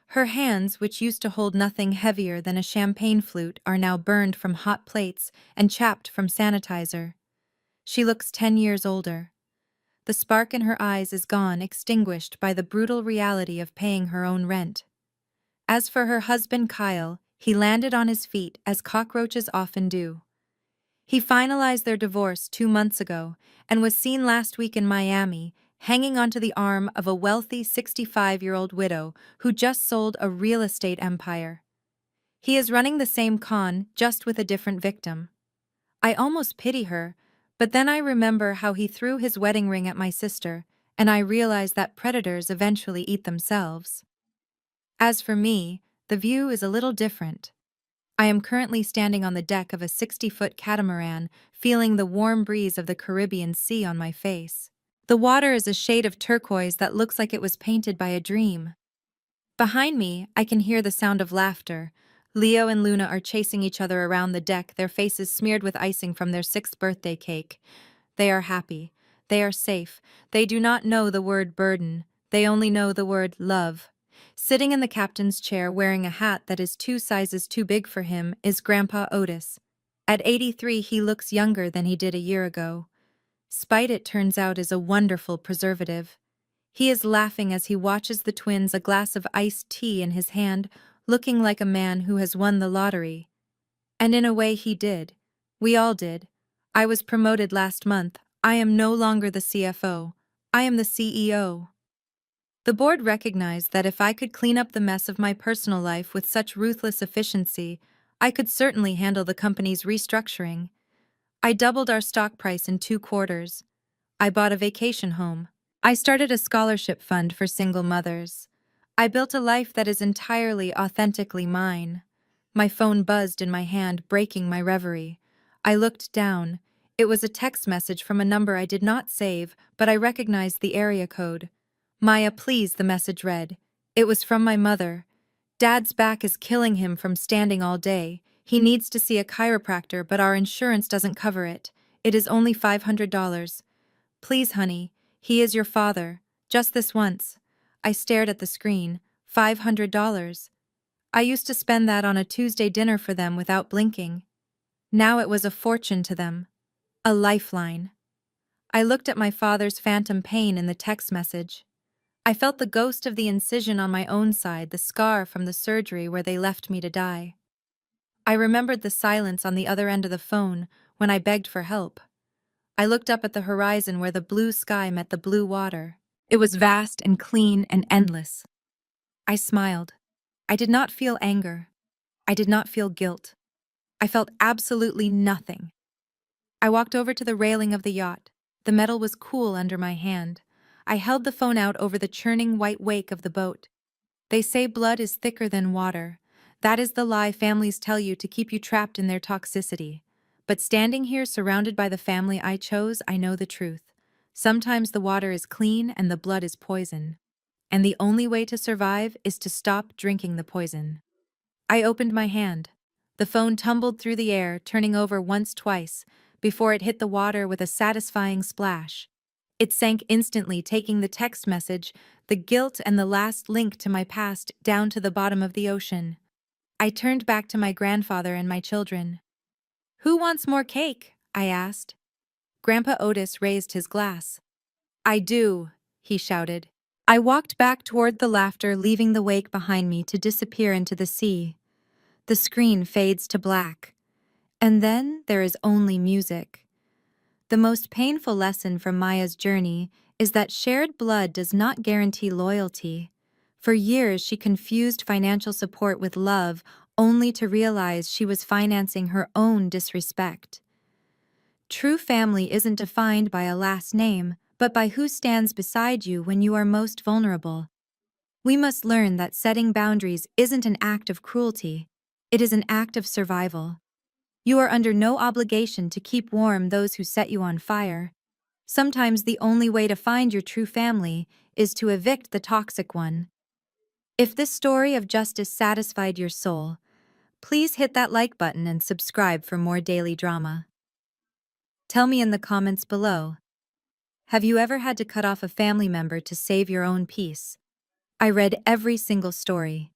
Her hands, which used to hold nothing heavier than a champagne flute, are now burned from hot plates and chapped from sanitizer. She looks 10 years older. The spark in her eyes is gone, extinguished by the brutal reality of paying her own rent. As for her husband Kyle, he landed on his feet as cockroaches often do. He finalized their divorce 2 months ago and was seen last week in Miami, hanging onto the arm of a wealthy 65-year-old widow who just sold a real estate empire. He is running the same con, just with a different victim. I almost pity her, but then I remember how he threw his wedding ring at my sister, and I realize that predators eventually eat themselves. As for me, the view is a little different. I am currently standing on the deck of a 60-foot catamaran, feeling the warm breeze of the Caribbean Sea on my face. The water is a shade of turquoise that looks like it was painted by a dream. Behind me, I can hear the sound of laughter. Leo and Luna are chasing each other around the deck, their faces smeared with icing from their 6th birthday cake. They are happy. They are safe. They do not know the word burden. They only know the word love. Sitting in the captain's chair, wearing a hat that is 2 sizes too big for him, is Grandpa Otis. At 83, he looks younger than he did a year ago. Spite, it turns out, is a wonderful preservative. He is laughing as he watches the twins, a glass of iced tea in his hand, looking like a man who has won the lottery. And in a way he did. We all did. I was promoted last month. I am no longer the CFO. I am the CEO. The board recognized that if I could clean up the mess of my personal life with such ruthless efficiency, I could certainly handle the company's restructuring. I doubled our stock price in 2 quarters. I bought a vacation home. I started a scholarship fund for single mothers. I built a life that is entirely authentically mine. My phone buzzed in my hand, breaking my reverie. I looked down. It was a text message from a number I did not save, but I recognized the area code. Maya, please, the message read. It was from my mother. Dad's back is killing him from standing all day. He needs to see a chiropractor, but our insurance doesn't cover it. It is only $500. Please, honey, he is your father. Just this once. I stared at the screen. $500. I used to spend that on a Tuesday dinner for them without blinking. Now it was a fortune to them. A lifeline. I looked at my father's phantom pain in the text message. I felt the ghost of the incision on my own side, the scar from the surgery where they left me to die. I remembered the silence on the other end of the phone when I begged for help. I looked up at the horizon where the blue sky met the blue water. It was vast and clean and endless. I smiled. I did not feel anger. I did not feel guilt. I felt absolutely nothing. I walked over to the railing of the yacht. The metal was cool under my hand. I held the phone out over the churning white wake of the boat. They say blood is thicker than water. That is the lie families tell you to keep you trapped in their toxicity. But standing here surrounded by the family I chose, I know the truth. Sometimes the water is clean and the blood is poison. And the only way to survive is to stop drinking the poison. I opened my hand. The phone tumbled through the air, turning over once, twice, before it hit the water with a satisfying splash. It sank instantly, taking the text message, the guilt and the last link to my past, down to the bottom of the ocean. I turned back to my grandfather and my children. "Who wants more cake?" I asked. Grandpa Otis raised his glass. "I do," he shouted. I walked back toward the laughter, leaving the wake behind me to disappear into the sea. The screen fades to black. And then there is only music. The most painful lesson from Maya's journey is that shared blood does not guarantee loyalty. For years, she confused financial support with love, only to realize she was financing her own disrespect. True family isn't defined by a last name, but by who stands beside you when you are most vulnerable. We must learn that setting boundaries isn't an act of cruelty. It is an act of survival. You are under no obligation to keep warm those who set you on fire. Sometimes the only way to find your true family is to evict the toxic one. If this story of justice satisfied your soul, please hit that like button and subscribe for more daily drama. Tell me in the comments below. Have you ever had to cut off a family member to save your own peace? I read every single story.